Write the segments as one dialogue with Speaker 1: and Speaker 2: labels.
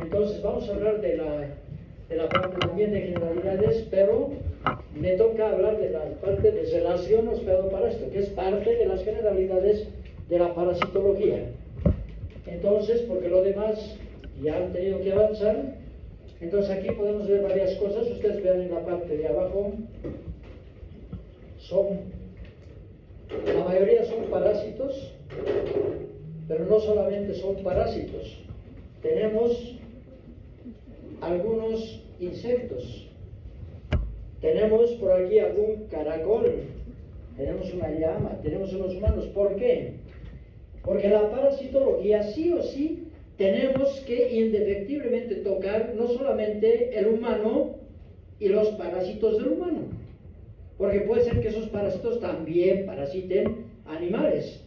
Speaker 1: Entonces vamos a hablar de la parte también de generalidades, pero me toca hablar de la parte de relación hospedado-parásitos, que es parte de las generalidades de la parasitología. Entonces, porque lo demás ya han tenido que avanzar, entonces aquí podemos ver varias cosas. Ustedes vean en la parte de abajo, la mayoría son parásitos, pero no solamente son parásitos. Tenemos algunos insectos, tenemos por aquí algún caracol, tenemos una llama, tenemos unos humanos. ¿Por qué? Porque la parasitología sí o sí tenemos que indefectiblemente tocar no solamente el humano y los parásitos del humano, porque puede ser que esos parásitos también parasiten animales,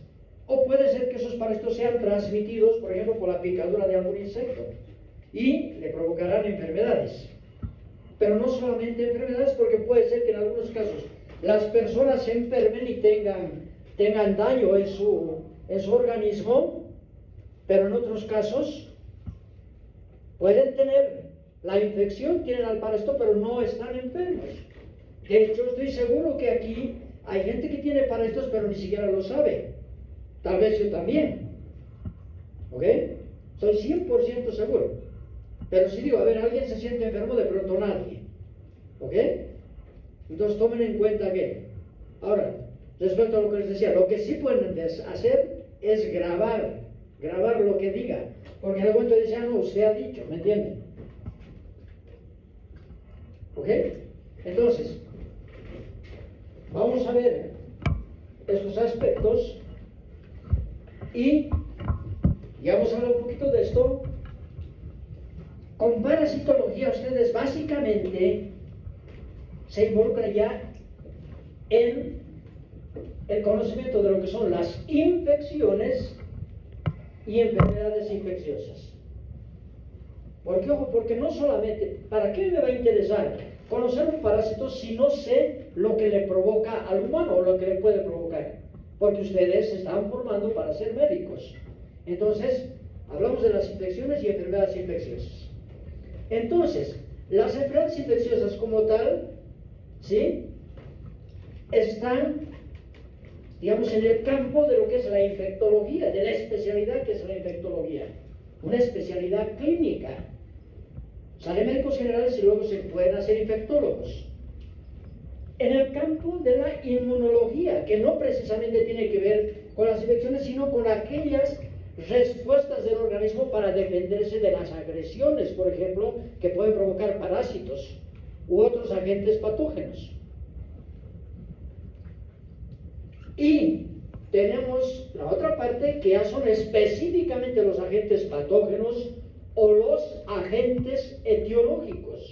Speaker 1: o puede ser que esos parásitos sean transmitidos, por ejemplo, por la picadura de algún insecto y le provocarán enfermedades. Pero no solamente enfermedades, porque puede ser que en algunos casos las personas se enfermen y tengan daño en su organismo, pero en otros casos pueden tener la infección, tienen al parásito, pero no están enfermos. De hecho, estoy seguro que aquí hay gente que tiene parásitos, pero ni siquiera lo sabe. Tal vez yo también. ¿Ok? Soy 100% seguro. Pero si digo, a ver, alguien se siente enfermo, de pronto nadie. ¿Ok? Entonces tomen en cuenta que, ahora, respecto a lo que les decía, lo que sí pueden hacer es grabar lo que diga, porque en algún momento dice, no, usted ha dicho, ¿me entienden? ¿Ok? Entonces, vamos a ver estos aspectos y ya vamos a hablar un poquito de esto. Con parasitología ustedes básicamente se involucran ya en el conocimiento de lo que son las infecciones y enfermedades infecciosas. Porque, ojo, porque no solamente, ¿para qué me va a interesar conocer un parásito si no sé lo que le provoca al humano o lo que le puede provocar? Porque ustedes se están formando para ser médicos. Entonces, hablamos de las infecciones y enfermedades infecciosas. Entonces, las enfermedades infecciosas como tal, ¿sí?, están, digamos, en el campo de lo que es la infectología, de la especialidad que es la infectología, una especialidad clínica. Salen médicos generales y luego se pueden hacer infectólogos. En el campo de la inmunología, que no precisamente tiene que ver con las infecciones, sino con aquellas respuestas del organismo para defenderse de las agresiones, por ejemplo, que pueden provocar parásitos u otros agentes patógenos. Y tenemos la otra parte, que ya son específicamente los agentes patógenos o los agentes etiológicos.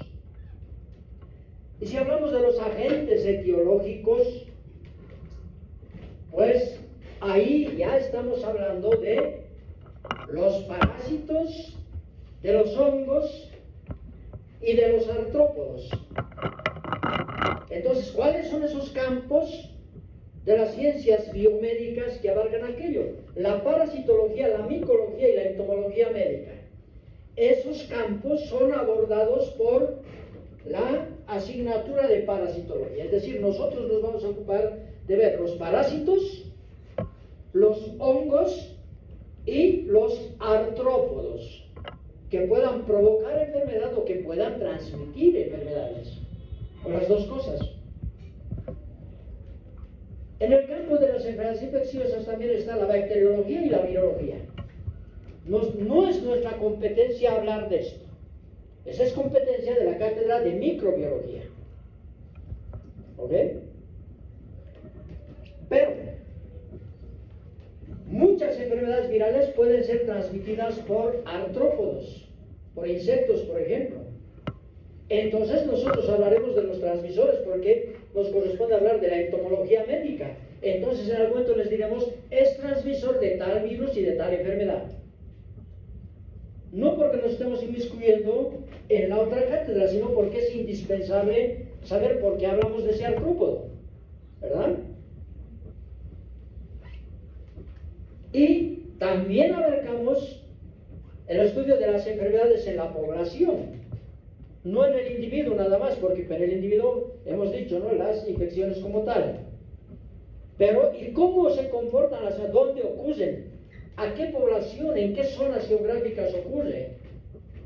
Speaker 1: Y si hablamos de los agentes etiológicos, pues ahí ya estamos hablando de los parásitos, de los hongos y de los artrópodos. Entonces, ¿cuáles son esos campos de las ciencias biomédicas que abarcan aquello? La parasitología, la micología y la entomología médica. Esos campos son abordados por la asignatura de parasitología. Es decir, nosotros nos vamos a ocupar de ver los parásitos, los hongos y los artrópodos que puedan provocar enfermedad o que puedan transmitir enfermedades, o las dos cosas. En el campo de las enfermedades infecciosas también está la bacteriología y la virología. No es nuestra competencia hablar de esto. Esa es competencia de la cátedra de microbiología. ¿Ok? Pero muchas enfermedades virales pueden ser transmitidas por artrópodos, por insectos, por ejemplo. Entonces nosotros hablaremos de los transmisores porque nos corresponde hablar de la entomología médica. Entonces en algún momento les diremos, es transmisor de tal virus y de tal enfermedad. No porque nos estemos inmiscuyendo en la otra cátedra, sino porque es indispensable saber por qué hablamos de ese artrópodo, ¿verdad? Y también abarcamos el estudio de las enfermedades en la población, no en el individuo nada más, porque en el individuo hemos dicho, ¿no?, las infecciones como tal. Pero, ¿y cómo se comportan las, dónde ocurren? ¿A qué población, en qué zonas geográficas ocurre?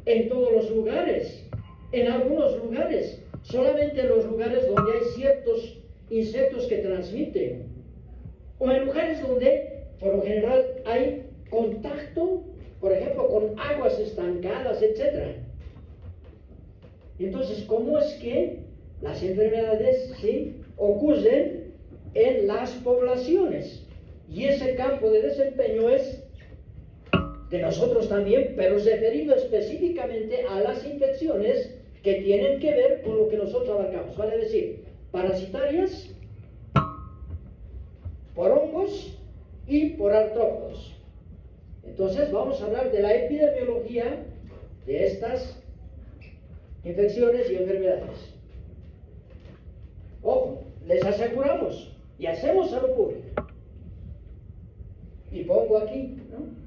Speaker 1: En todos los lugares, en algunos lugares, solamente en los lugares donde hay ciertos insectos que transmiten, o en lugares donde, por lo general, hay contacto, por ejemplo, con aguas estancadas, etc. Entonces, ¿cómo es que las enfermedades, sí, ocurren en las poblaciones? Y ese campo de desempeño es de nosotros también, pero referido específicamente a las infecciones que tienen que ver con lo que nosotros abarcamos, vale decir, parasitarias, por hongos y por artrópodos. Entonces vamos a hablar de la epidemiología de estas infecciones y enfermedades. Ojo, les aseguramos y hacemos salud pública. Y pongo aquí, ¿no?,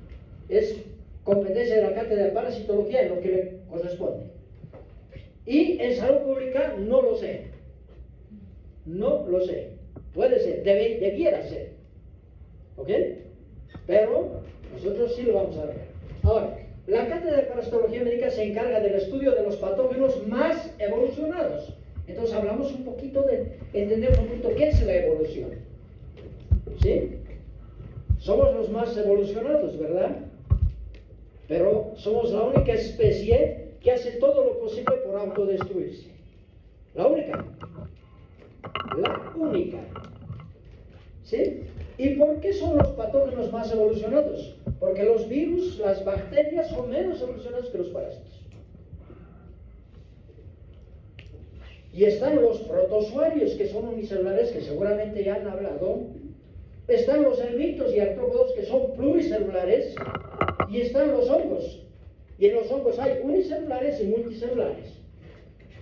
Speaker 1: es competencia de la cátedra de parasitología en lo que le corresponde. Y en salud pública no lo sé. No lo sé. Puede ser, debiera ser. ¿Ok? Pero nosotros sí lo vamos a ver. Ahora, la cátedra de parasitología médica se encarga del estudio de los patógenos más evolucionados. Entonces hablamos un poquito entendemos un poquito qué es la evolución. ¿Sí? Somos los más evolucionados, ¿verdad? Pero somos la única especie que hace todo lo posible por autodestruirse. La única. La única. ¿Sí? ¿Y por qué son los patógenos más evolucionados? Porque los virus, las bacterias son menos evolucionados que los parásitos. Y están los protozoarios, que son unicelulares, que seguramente ya han hablado. Están los ermitos y artrópodos, que son pluricelulares. Y están los hongos. Y en los hongos hay unicelulares y multicelulares.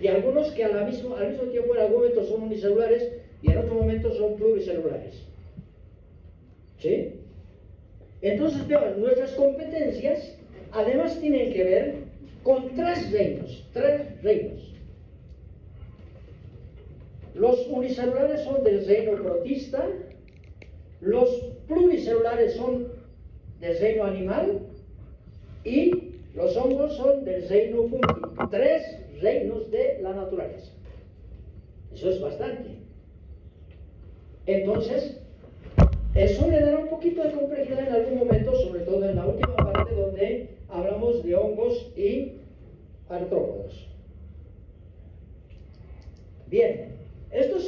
Speaker 1: Y algunos que al mismo tiempo en algún momento son unicelulares y en otro momento son pluricelulares. ¿Sí? Entonces, vean, nuestras competencias además tienen que ver con tres reinos. Los unicelulares son del reino protista, los pluricelulares son del reino animal y los hongos son del reino fúngico. Tres reinos de la naturaleza. Eso es bastante. Entonces, eso le dará un poquito de complejidad en algún momento, sobre todo en la última parte donde hablamos de hongos y artrópodos. Bien, esto es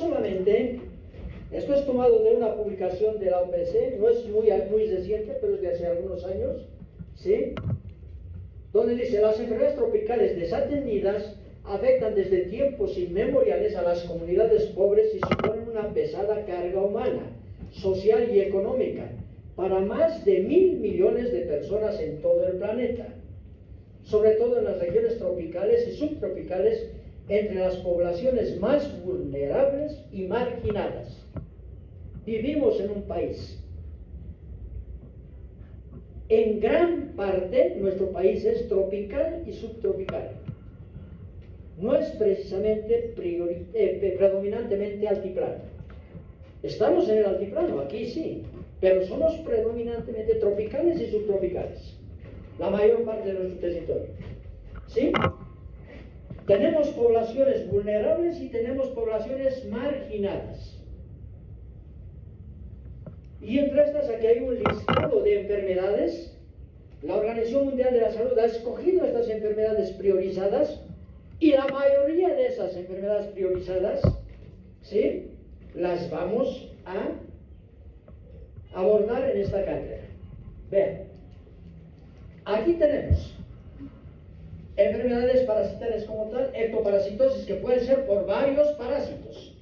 Speaker 1: tomado de una publicación de la OPC, no es muy reciente, pero es de hace algunos años, ¿sí?, donde dice: las enfermedades tropicales desatendidas afectan desde tiempos inmemoriales a las comunidades pobres y suponen una pesada carga humana, social y económica para más de 1.000 millones de personas en todo el planeta, sobre todo en las regiones tropicales y subtropicales, entre las poblaciones más vulnerables y marginadas. Vivimos en un país. En gran parte nuestro país es tropical y subtropical. No es precisamente predominantemente altiplano. Estamos en el altiplano, aquí sí, pero somos predominantemente tropicales y subtropicales, la mayor parte de nuestro territorio. ¿Sí? Tenemos poblaciones vulnerables y tenemos poblaciones marginadas. Y entre estas, aquí hay un listado de enfermedades. La Organización Mundial de la Salud ha escogido estas enfermedades priorizadas y la mayoría de esas enfermedades priorizadas, ¿sí?, las vamos a abordar en esta cátedra. Vean, aquí tenemos enfermedades parasitarias como tal, ectoparasitosis, que pueden ser por varios parásitos.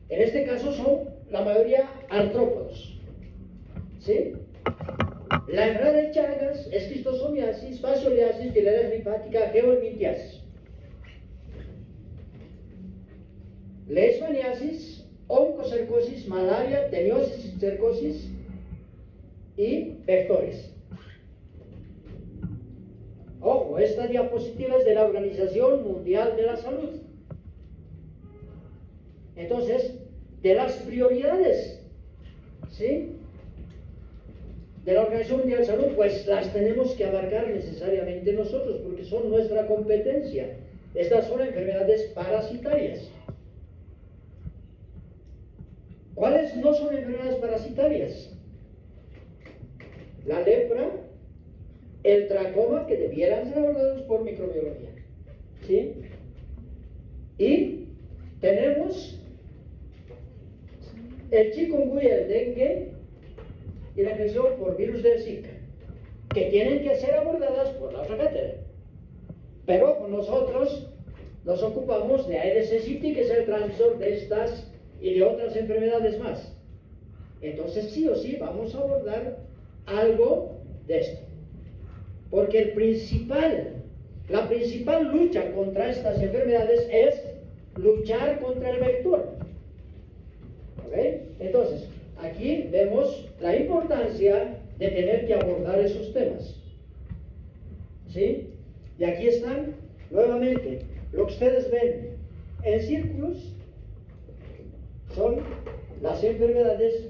Speaker 1: En este caso son la mayoría artrópodos. ¿Sí? La enfermedad de Chagas, esquistosomiasis, fascioliasis, biliares linfática, geoelmintiasis. Leishmaniasis, oncocercosis, malaria, teniosis, cercosis y vectores. Ojo, esta diapositiva es de la Organización Mundial de la Salud. Entonces, de las prioridades, ¿sí?, de la Organización Mundial de la Salud, pues las tenemos que abarcar necesariamente nosotros, porque son nuestra competencia. Estas son enfermedades parasitarias. ¿Cuáles no son enfermedades parasitarias? La lepra, el tracoma, que debieran ser abordados por microbiología, ¿sí? Y tenemos el chikungunya, el dengue y la infección por virus del Zika, que tienen que ser abordadas por la otra cátedra. Pero nosotros nos ocupamos de Aedes aegypti, que es el transmisor de estas y de otras enfermedades más. Entonces, sí o sí, vamos a abordar algo de esto. Porque la principal lucha contra estas enfermedades es luchar contra el vector. ¿Ok? Entonces, aquí vemos la importancia de tener que abordar esos temas. ¿Sí? Y aquí están, nuevamente, lo que ustedes ven en círculos son las enfermedades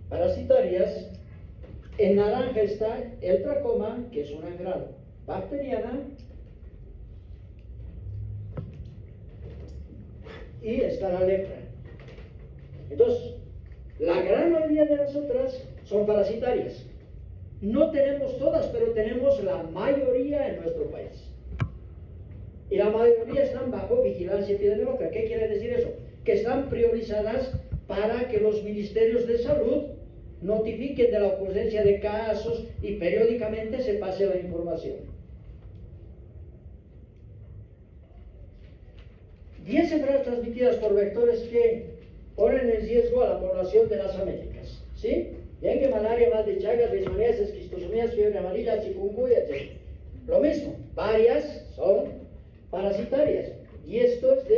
Speaker 1: parasitarias. En naranja está el tracoma, que es una enfermedad bacteriana, y está la lepra. Entonces, la gran mayoría de las otras son parasitarias. No tenemos todas, pero tenemos la mayoría en nuestro país. Y la mayoría están bajo vigilancia epidemiológica. ¿Qué quiere decir eso? Que están priorizadas para que los ministerios de salud notifiquen de la ocurrencia de casos y periódicamente se pase la información. 10 enfermedades transmitidas por vectores que ponen en riesgo a la población de las Américas, ¿sí? Dengue, malaria, mal de Chagas, leishmaniasis, esquistosomías, fiebre amarilla, chikungunya, etc. Lo mismo, varias son parasitarias, y esto es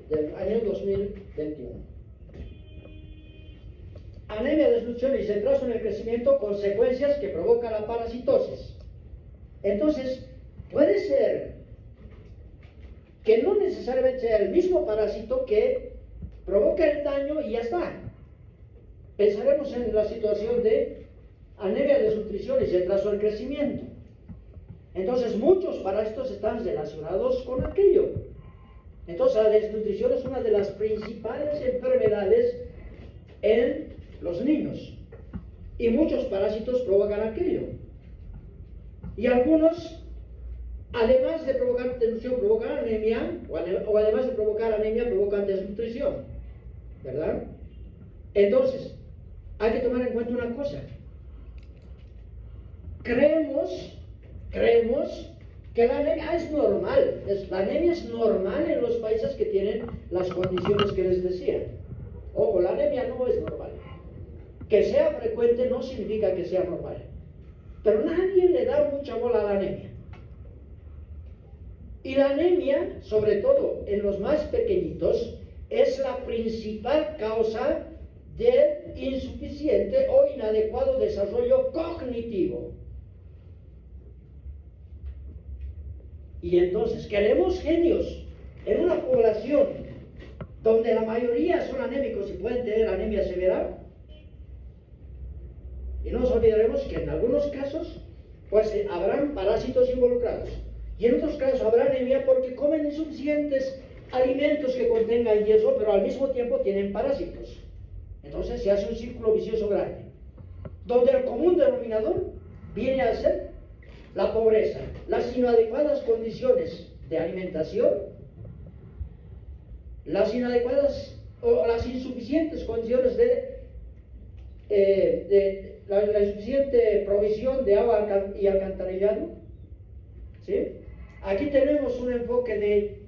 Speaker 1: del año 2021. Anemia, desnutrición y retraso en el crecimiento, consecuencias que provoca la parasitosis. Entonces, puede ser que no necesariamente sea el mismo parásito que provoca el daño y ya está. Pensaremos en la situación de anemia, desnutrición y retraso del crecimiento. Entonces, muchos parásitos están relacionados con aquello. Entonces, la desnutrición es una de las principales enfermedades en los niños. Y muchos parásitos provocan aquello. Y algunos, además de provocar desnutrición, provocan anemia, o además de provocar anemia, provocan desnutrición. ¿Verdad? Entonces, hay que tomar en cuenta una cosa. Creemos que la anemia es normal. La anemia es normal en los países que tienen las condiciones que les decía. Ojo, la anemia no es normal. Que sea frecuente no significa que sea normal. Pero nadie le da mucha bola a la anemia. Y la anemia, sobre todo en los más pequeñitos, es la principal causa del insuficiente o inadecuado desarrollo cognitivo. Y entonces, queremos genios en una población donde la mayoría son anémicos y pueden tener anemia severa. Y no nos olvidaremos que en algunos casos, pues habrán parásitos involucrados. Y en otros casos habrá anemia porque comen insuficientes alimentos que contengan hierro, pero al mismo tiempo tienen parásitos. Entonces se hace un círculo vicioso grande, donde el común denominador viene a ser la pobreza, las inadecuadas condiciones de alimentación, las inadecuadas o las insuficientes condiciones la insuficiente provisión de agua y alcantarillado. ¿Sí? Aquí tenemos un enfoque de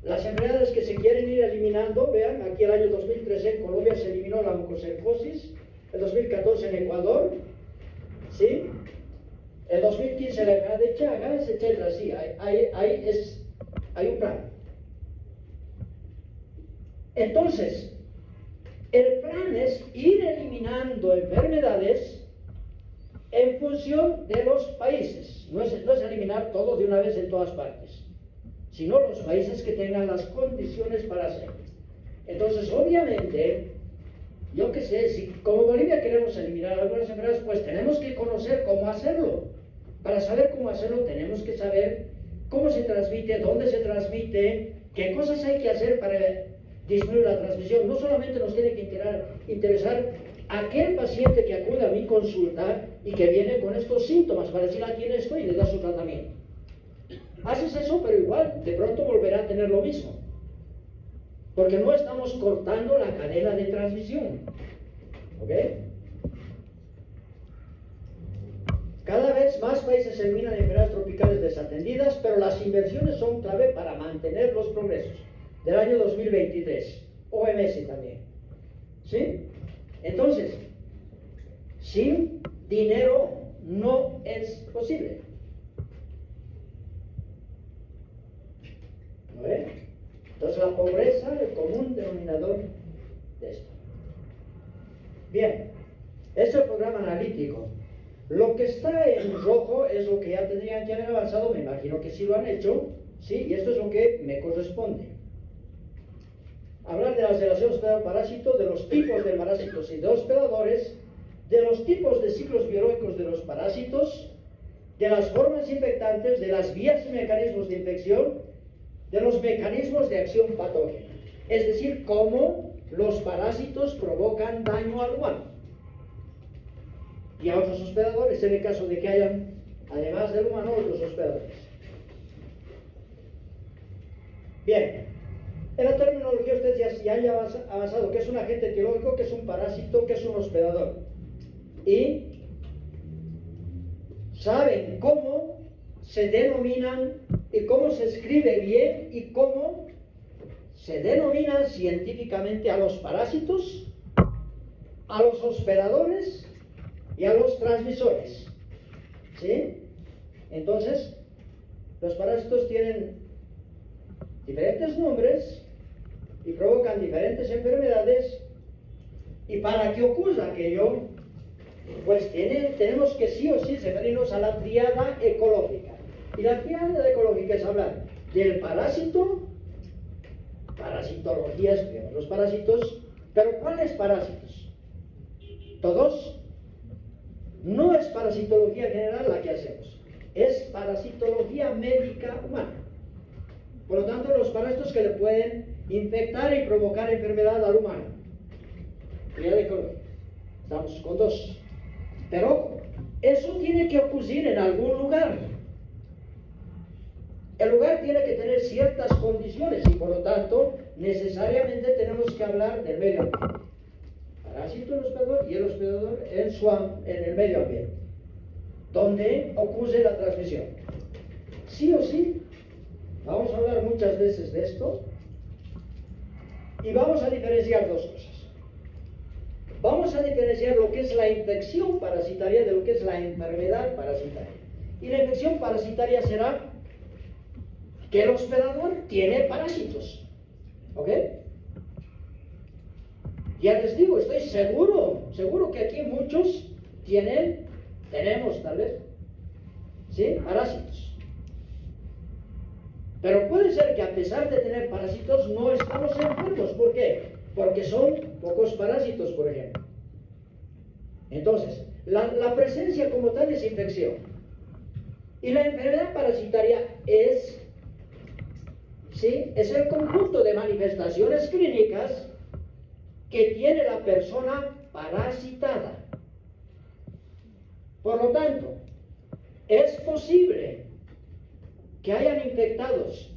Speaker 1: las enfermedades que se quieren ir eliminando. Vean, aquí el año 2013 en Colombia se eliminó la oncocercosis, el 2014 en Ecuador, ¿sí? El 2015 la enfermedad de Chagas, etc. Sí, hay un plan. Entonces, el plan es ir eliminando enfermedades en función de los países. No es eliminar todo de una vez en todas partes, sino los países que tengan las condiciones para hacerlo. Entonces, obviamente, yo qué sé, si como Bolivia queremos eliminar algunas enfermedades, pues tenemos que conocer cómo hacerlo. Para saber cómo hacerlo, tenemos que saber cómo se transmite, dónde se transmite, qué cosas hay que hacer para disminuir la transmisión. No solamente nos tiene que interesar aquel paciente que acude a mi consulta y que viene con estos síntomas para decir aquí estoy y le da su tratamiento. Haces eso, pero igual, de pronto volverá a tener lo mismo. Porque no estamos cortando la cadena de transmisión. ¿Ok? Cada vez más países eliminan enfermedades tropicales desatendidas, pero las inversiones son clave para mantener los progresos. Del año 2023, OMS también. ¿Sí? Entonces, sin dinero no es posible. ¿No ve? Entonces la pobreza es el común denominador de esto. Bien, este es el programa analítico. Lo que está en rojo es lo que ya tendrían que haber avanzado, me imagino que sí lo han hecho, ¿sí? Y esto es lo que me corresponde. Hablar de las relaciones hospedador-parásito, de los tipos de parásitos y de hospedadores, de los tipos de ciclos biológicos de los parásitos, de las formas infectantes, de las vías y mecanismos de infección, de los mecanismos de acción patógena. Es decir, cómo los parásitos provocan daño al humano y a otros hospedadores, en el caso de que hayan, además del humano, otros hospedadores. Bien, en la terminología ustedes ya han avanzado qué es un agente etiológico, qué es un parásito, qué es un hospedador. Y saben cómo se denominan y cómo se escribe bien y cómo se denominan científicamente a los parásitos, a los hospedadores y a los transmisores. ¿Sí? Entonces, los parásitos tienen diferentes nombres y provocan diferentes enfermedades, y para que ocurra aquello, pues tenemos que sí o sí referirnos a la tríada ecológica. Y la tríada ecológica es hablar del parásito, parasitología, estudiamos los parásitos, pero ¿cuáles parásitos? ¿Todos? No es parasitología general la que hacemos, es parasitología médica humana. Por lo tanto, los parásitos que le pueden infectar y provocar enfermedad al humano. Tríada ecológica. Estamos con dos. Pero eso tiene que ocurrir en algún lugar. El lugar tiene que tener ciertas condiciones y por lo tanto necesariamente tenemos que hablar del medio ambiente. Parásito, el hospedador, y el hospedador en el medio ambiente, donde ocurre la transmisión. Sí o sí, vamos a hablar muchas veces de esto y vamos a diferenciar dos cosas. Vamos a diferenciar lo que es la infección parasitaria de lo que es la enfermedad parasitaria. Y la infección parasitaria será que el hospedador tiene parásitos. ¿Ok? Ya les digo, estoy seguro que aquí muchos tenemos tal vez, ¿sí? Parásitos. Pero puede ser que a pesar de tener parásitos no estamos enfermos. ¿Por qué? Porque son pocos parásitos, por ejemplo. Entonces, la presencia como tal es infección. Y la enfermedad parasitaria es el conjunto de manifestaciones clínicas que tiene la persona parasitada. Por lo tanto, es posible que hayan infectados,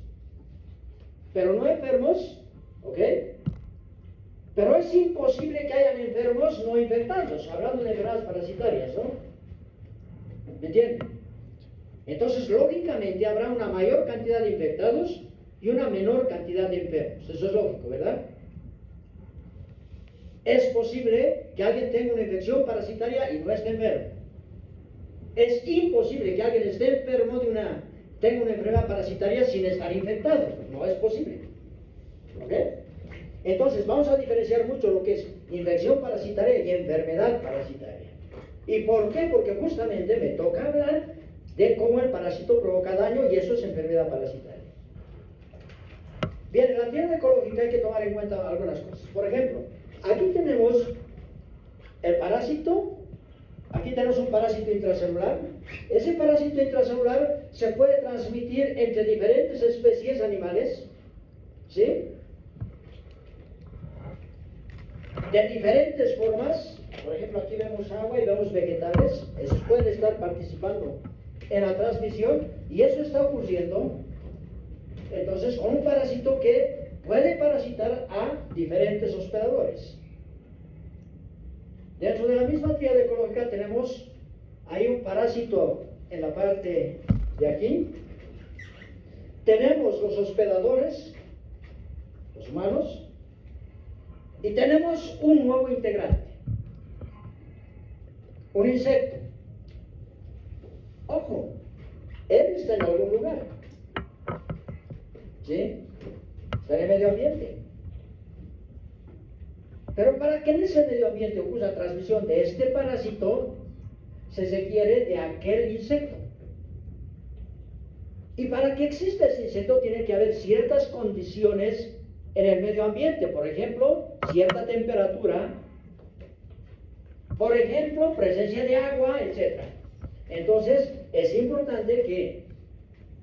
Speaker 1: pero no enfermos, ¿ok? Pero es imposible que hayan enfermos no infectados, hablando de enfermedades parasitarias, ¿no? ¿Me entienden? Entonces, lógicamente, habrá una mayor cantidad de infectados y una menor cantidad de enfermos. Eso es lógico, ¿verdad? Es posible que alguien tenga una infección parasitaria y no esté enfermo. Es imposible que alguien esté enfermo tenga una enfermedad parasitaria sin estar infectado. No es posible. ¿Ok? Entonces, vamos a diferenciar mucho lo que es infección parasitaria y enfermedad parasitaria. ¿Y por qué? Porque justamente me toca hablar de cómo el parásito provoca daño y eso es enfermedad parasitaria. Bien, en la teoría ecológica hay que tomar en cuenta algunas cosas. Por ejemplo, aquí tenemos el parásito, aquí tenemos un parásito intracelular. Ese parásito intracelular se puede transmitir entre diferentes especies animales, ¿sí? De diferentes formas. Por ejemplo, aquí vemos agua y vemos vegetales. Esos pueden estar participando en la transmisión y eso está ocurriendo entonces con un parásito que puede parasitar a diferentes hospedadores. Dentro de la misma tríada ecológica hay un parásito en la parte de aquí. Tenemos los hospedadores, los humanos, y tenemos un nuevo integrante, un insecto. Ojo, él está en algún lugar, ¿sí? Está en el medio ambiente. Pero para que en ese medio ambiente ocurra transmisión de este parásito, se requiere de aquel insecto. Y para que exista ese insecto tiene que haber ciertas condiciones en el medio ambiente. Por ejemplo, cierta temperatura, por ejemplo, presencia de agua, etc. Entonces, es importante que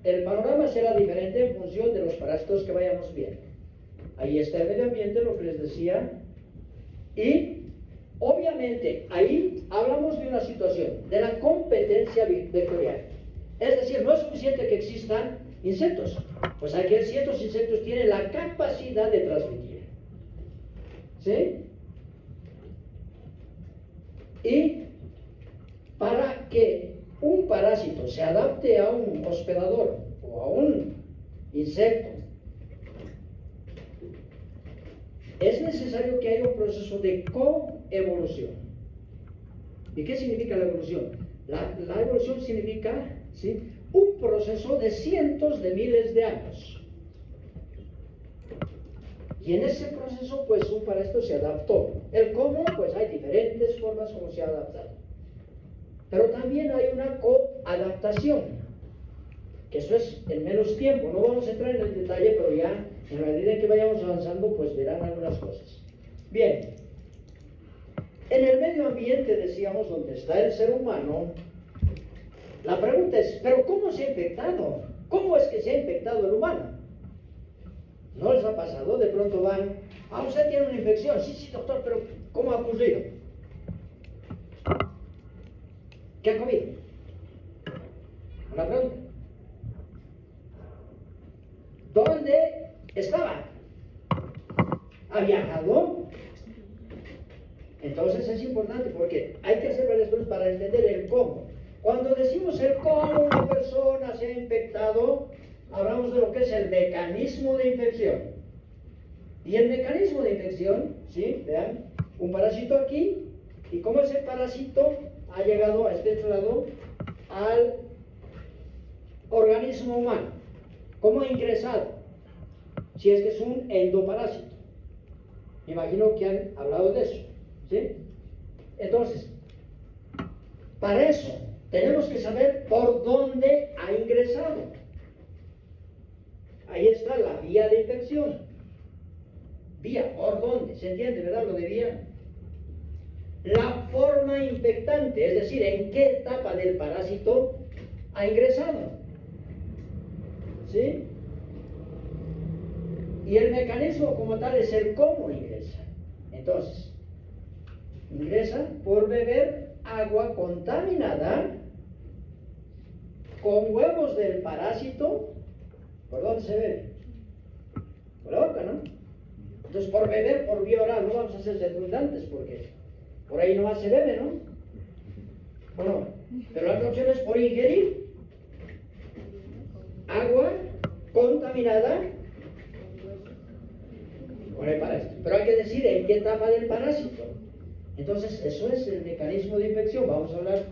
Speaker 1: el panorama será diferente en función de los parásitos que vayamos viendo. Ahí está el medio ambiente, lo que les decía. Y, obviamente, ahí hablamos de una situación, de la competencia vectorial. Es decir, no es suficiente que existan insectos, pues hay que ver si estos insectos tienen la capacidad de transmitir. ¿Sí? Y para que un parásito se adapte a un hospedador o a un insecto, es necesario que haya un proceso de coevolución. ¿Y qué significa la evolución? La evolución significa, ¿sí?, un proceso de cientos de miles de años. Y en ese proceso, pues, un parásito se adaptó. El cómo, pues, hay diferentes formas como se ha adaptado. Pero también hay una coadaptación, que eso es en menos tiempo. No vamos a entrar en el detalle, pero ya, en la medida en que vayamos avanzando, pues, verán algunas cosas. Bien. En el medio ambiente, decíamos, donde está el ser humano, la pregunta es, ¿pero cómo se ha infectado? ¿Cómo es que se ha infectado el humano? ¿No les ha pasado? De pronto van, usted tiene una infección. Sí, doctor, pero ¿cómo ha ocurrido? ¿Qué ha comido? Una pregunta. ¿Dónde estaba? ¿Ha viajado? Entonces es importante porque hay que hacer varias cosas para entender el cómo. Cuando decimos el cómo una persona se ha infectado, hablamos de lo que es el mecanismo de infección. Y el mecanismo de infección, ¿sí? Vean, un parásito aquí, y cómo ese parásito ha llegado a este lado al organismo humano. ¿Cómo ha ingresado? Si es que es un endoparásito. Me imagino que han hablado de eso, ¿sí? Entonces, para eso tenemos que saber por dónde ha ingresado. Ahí está la vía de infección. Vía, ¿por dónde? ¿Se entiende, verdad, lo de vía? La forma infectante, es decir, en qué etapa del parásito ha ingresado. ¿Sí? Y el mecanismo como tal es el cómo ingresa. Entonces, ingresa por beber agua contaminada con huevos del parásito. ¿Por dónde se bebe? Por la boca, ¿no? Entonces, por beber por vía oral, no vamos a ser redundantes porque por ahí nomás se bebe, ¿no? Bueno, pero la otra opción es por ingerir agua contaminada con el parásito. Pero hay que decir en qué etapa del parásito. Entonces, eso es el mecanismo de infección. Vamos a hablar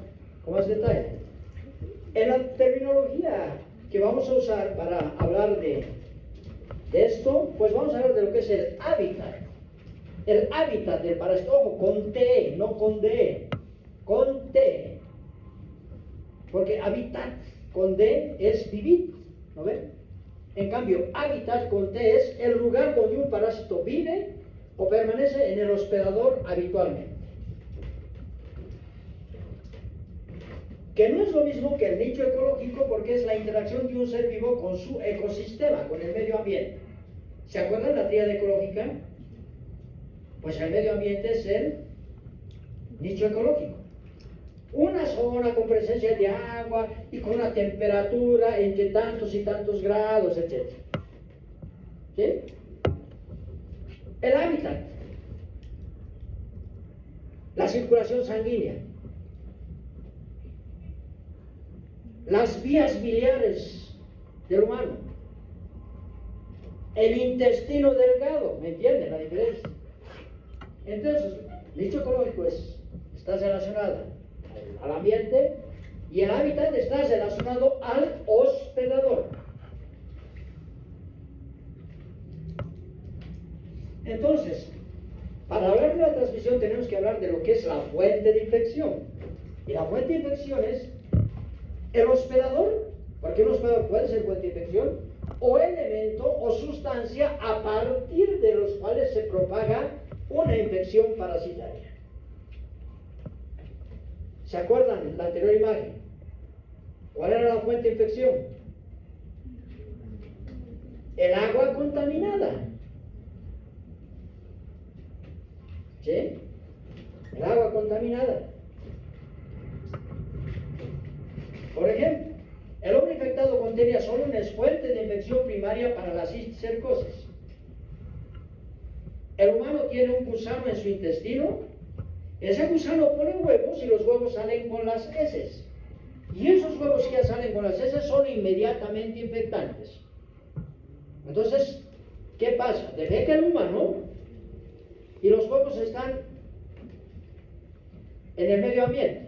Speaker 1: con más detalle. En la terminología que vamos a usar para hablar de esto, pues vamos a hablar de lo que es el hábitat. El hábitat del parásito, ojo, con T, no con D. con T. Porque habitat con D es vivir, ¿no ven? En cambio, hábitat con T es el lugar donde un parásito vive o permanece en el hospedador habitualmente. Que no es lo mismo que el nicho ecológico porque es la interacción de un ser vivo con su ecosistema, con el medio ambiente. ¿Se acuerdan la tríada ecológica? Pues el medio ambiente es el nicho ecológico. Una zona con presencia de agua y con una temperatura entre tantos y tantos grados, etc. ¿Sí? El hábitat, la circulación sanguínea, las vías biliares del humano, el intestino delgado, ¿me entienden la diferencia? Entonces, el nicho ecológico está relacionado al ambiente y el hábitat está relacionado al hospedador. Entonces, para hablar de la transmisión tenemos que hablar de lo que es la fuente de infección. Y la fuente de infección es el hospedador, porque un hospedador puede ser fuente de infección, o elemento o sustancia a partir de los cuales se propaga una infección parasitaria. ¿Se acuerdan la anterior imagen? ¿Cuál era la fuente de infección? El agua contaminada. ¿Sí? El agua contaminada. Por ejemplo, el hombre infectado con Teria solum es fuente de infección primaria para la cisticercosis. El humano tiene un gusano en su intestino. Ese gusano pone huevos y los huevos salen con las heces. Y esos huevos que ya salen con las heces son inmediatamente infectantes. Entonces, ¿qué pasa? Defeca el humano y los huevos están en el medio ambiente.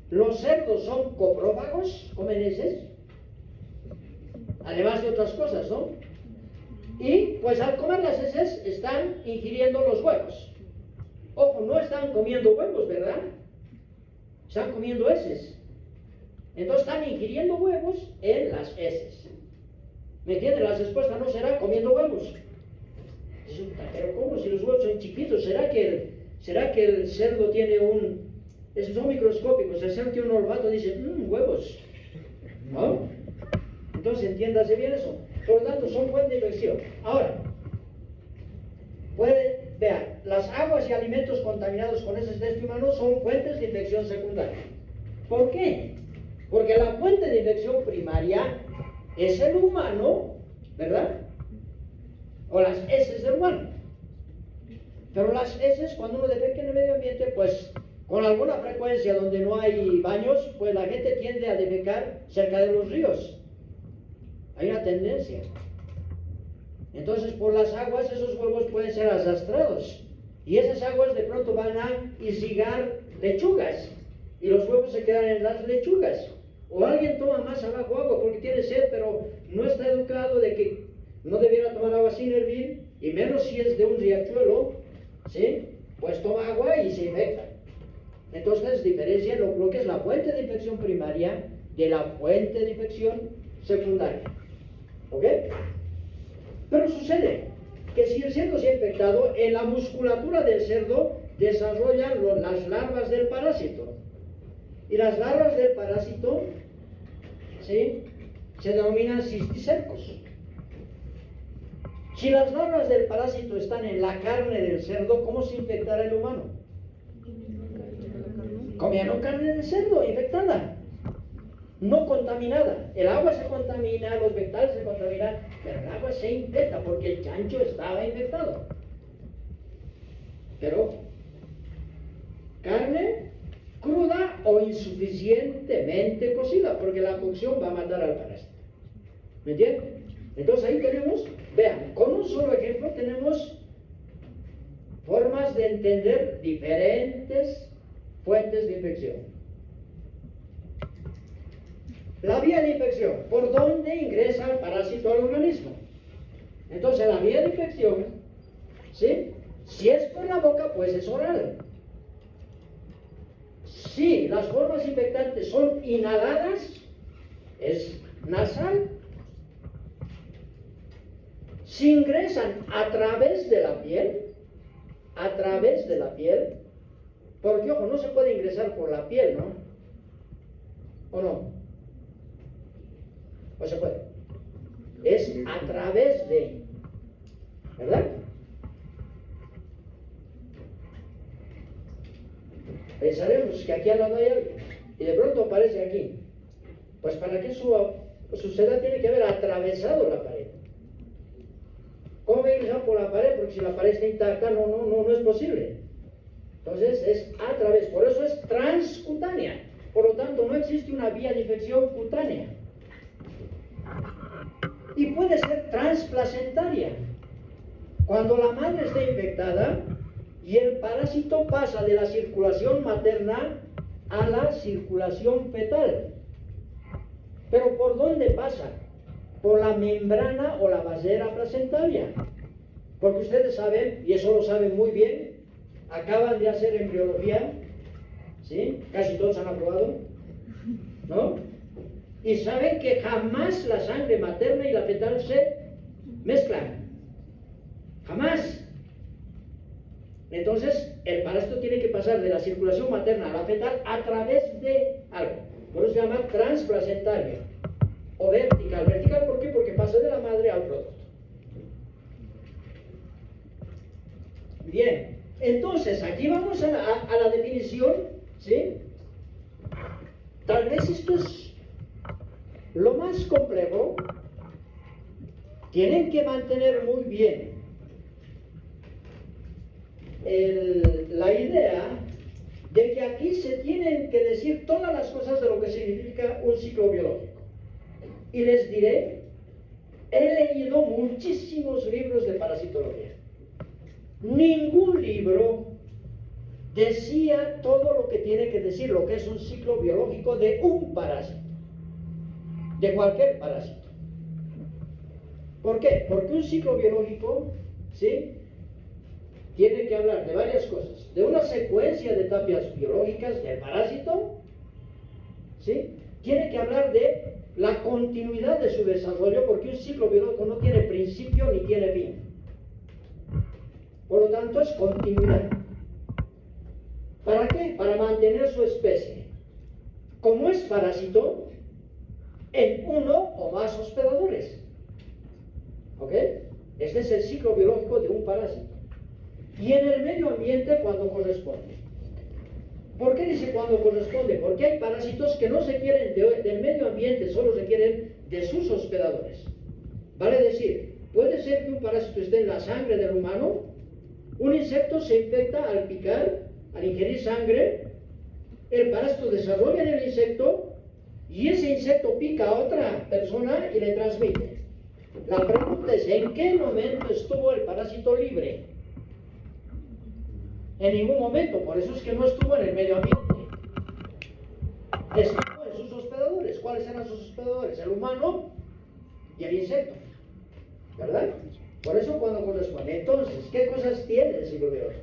Speaker 1: Los cerdos son coprófagos, comen heces, además de otras cosas, ¿no? Y pues al comer las heces están ingiriendo los huevos. Ojo, no están comiendo huevos, ¿verdad? Están comiendo heces. Entonces están ingiriendo huevos en las heces. ¿Me entienden? La respuesta no será comiendo huevos. Pero ¿cómo? Si los huevos son chiquitos, ¿será que el cerdo tiene son microscópicos, el cerdo tiene un olfato y dice, huevos, ¿no? Entonces entiéndase bien eso. Por lo tanto, son fuente de infección. Ahora, vean, las aguas y alimentos contaminados con heces de este humano son fuentes de infección secundaria. ¿Por qué? Porque la fuente de infección primaria es el humano, ¿verdad? O las heces del humano. Pero las heces, cuando uno defeca en el medio ambiente, pues con alguna frecuencia donde no hay baños, pues la gente tiende a defecar cerca de los ríos. Hay una tendencia. Entonces, por las aguas, esos huevos pueden ser arrastrados. Y esas aguas de pronto van a irrigar lechugas. Y los huevos se quedan en las lechugas. O alguien toma más abajo agua porque tiene sed, pero no está educado de que no debiera tomar agua sin hervir, y menos si es de un riachuelo, ¿sí? Pues toma agua y se infecta. Entonces diferencia lo que es la fuente de infección primaria de la fuente de infección secundaria. ¿Ok? Pero sucede que si el cerdo se ha infectado, en la musculatura del cerdo desarrollan las larvas del parásito. Y las larvas del parásito, ¿sí?, se denominan cisticercos. Si las larvas del parásito están en la carne del cerdo, ¿cómo se infectará el humano? Comiendo carne de cerdo infectada, no contaminada. El agua se contamina, los vegetales se contaminan, pero el agua se infecta porque el chancho estaba infectado. Pero carne cruda o insuficientemente cocida, porque la cocción va a matar al parásito. ¿Me entienden? Entonces ahí tenemos, vean, con un solo ejemplo tenemos formas de entender diferentes fuentes de infección. La vía de infección, ¿por dónde ingresa el parásito al organismo? Entonces la vía de infección, ¿sí?, si es por la boca, pues es oral. Si las formas infectantes son inhaladas, es nasal. Si ingresan a través de la piel, porque ojo, no se puede ingresar por la piel, ¿no? ¿O no? ¿O se puede? Es a través de, ¿verdad? Pensaremos que aquí al lado hay alguien y de pronto aparece aquí. Pues para que suceda tiene que haber atravesado la pared. ¿Cómo va a ingresar por la pared? Porque si la pared está intacta no es posible. Entonces es a través, por eso es transcutánea. Por lo tanto, no existe una vía de infección cutánea. Y puede ser transplacentaria. Cuando la madre está infectada y el parásito pasa de la circulación materna a la circulación fetal. ¿Pero por dónde pasa? Por la membrana o la vasera placentaria. Porque ustedes saben, y eso lo saben muy bien, acaban de hacer embriología, ¿sí? Casi todos han aprobado, ¿no? Y saben que jamás la sangre materna y la fetal se mezclan. Jamás. Entonces, el parásito tiene que pasar de la circulación materna a la fetal a través de algo. Por eso se llama transplacentaria o vertical. Vertical, ¿por qué? Porque pasa de la madre al producto. Bien, entonces aquí vamos a la definición, ¿sí? Tal vez esto es lo más complejo. Tienen que mantener muy bien la idea de que aquí se tienen que decir todas las cosas de lo que significa un ciclo biológico. Y les diré, he leído muchísimos libros de parasitología. Ningún libro decía todo lo que tiene que decir, lo que es un ciclo biológico de un parásito, de cualquier parásito. ¿Por qué? Porque un ciclo biológico, ¿sí?, tiene que hablar de varias cosas, de una secuencia de etapas biológicas del parásito, ¿sí? Tiene que hablar de la continuidad de su desarrollo, porque un ciclo biológico no tiene principio ni tiene fin. Por lo tanto, es continuidad. ¿Para qué? Para mantener su especie. Como es parásito, en uno o más hospedadores. ¿Ok? Este es el ciclo biológico de un parásito. Y en el medio ambiente cuando corresponde. ¿Por qué dice cuando corresponde? Porque hay parásitos que no se quieren del medio ambiente, solo se quieren de sus hospedadores. Vale decir, puede ser que un parásito esté en la sangre del humano, un insecto se infecta al picar, al ingerir sangre, el parásito desarrolla en el insecto y ese insecto pica a otra persona y le transmite. La pregunta es, ¿en qué momento estuvo el parásito libre? En ningún momento, por eso es que no estuvo en el medio ambiente. Estuvo en sus hospedadores. ¿Cuáles eran sus hospedadores? El humano y el insecto. ¿Verdad? Por eso cuando corresponde. Entonces, ¿qué cosas tiene el ciclo biológico?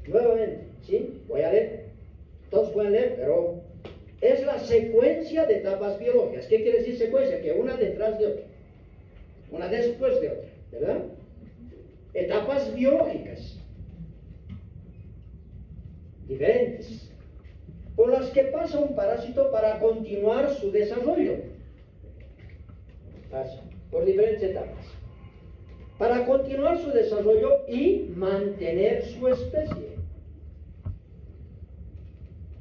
Speaker 1: Nuevamente, ¿sí? Voy a leer. Todos pueden leer, pero es la secuencia de etapas biológicas. ¿Qué quiere decir secuencia? Que una detrás de otra. Una después de otra. ¿Verdad? Etapas biológicas diferentes, por las que pasa un parásito para continuar su desarrollo. Pasa por diferentes etapas. Para continuar su desarrollo y mantener su especie.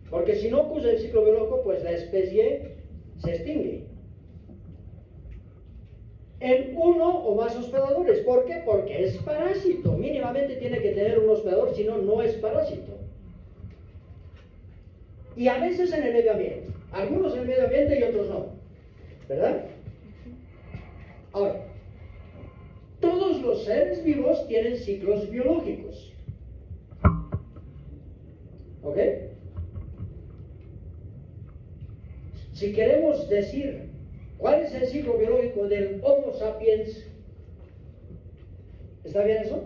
Speaker 1: Porque si no ocurre el ciclo biológico, pues la especie se extingue. En uno o más hospedadores. ¿Por qué? Porque es parásito. Mínimamente tiene que tener un hospedador, si no, no es parásito. Y a veces en el medio ambiente. Algunos en el medio ambiente y otros no. ¿Verdad? Ahora, todos los seres vivos tienen ciclos biológicos. ¿Ok? Si queremos decir cuál es el ciclo biológico del Homo sapiens, ¿está bien eso?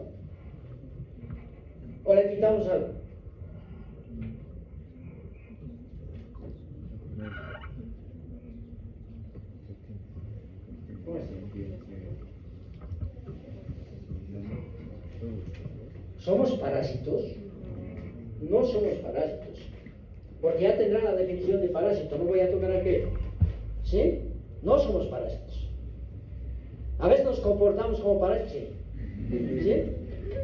Speaker 1: ¿O le quitamos algo? ¿Cómo es? ¿Somos parásitos? No somos parásitos. Porque ya tendrán la definición de parásito, no voy a tocar aquello. ¿Sí? No somos parásitos. A veces nos comportamos como parásitos. ¿Sí?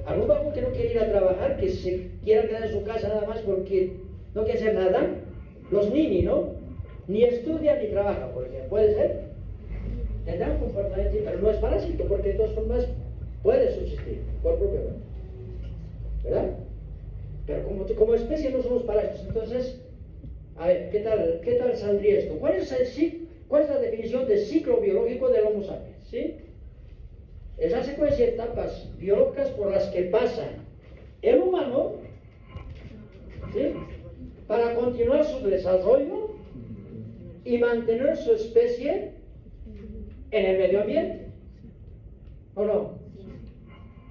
Speaker 1: ¿Algún vago que no quiere ir a trabajar, que se quiera quedar en su casa nada más porque no quiere hacer nada? Los niños, ¿no? Ni estudian ni trabajan, por ejemplo. ¿Puede ser? Tendrán un comportamiento, pero no es parásito, porque de todas formas puede subsistir por propio cuenta. ¿Verdad? Pero como especie no somos parásitos. Entonces, a ver, ¿qué tal saldría esto? ¿Cuál es la definición de ciclo biológico del Homo sapiens? ¿Sí? Es la secuencia de etapas biológicas por las que pasa el humano, ¿sí?, para continuar su desarrollo y mantener su especie en el medio ambiente. ¿O no?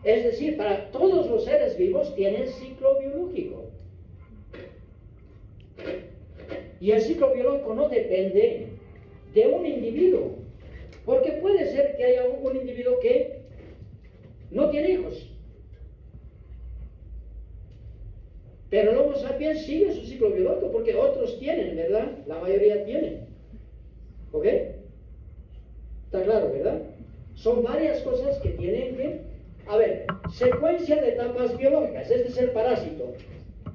Speaker 1: Es decir, para todos los seres vivos tienen ciclo biológico. Y el ciclo biológico no depende de un individuo, porque puede ser que haya un individuo que no tiene hijos, pero el Homo sapiens sigue su ciclo biológico, porque otros tienen, ¿verdad? La mayoría tienen. ¿Ok? Está claro, ¿verdad? Son varias cosas que tienen que... A ver, secuencia de etapas biológicas. Este es el parásito.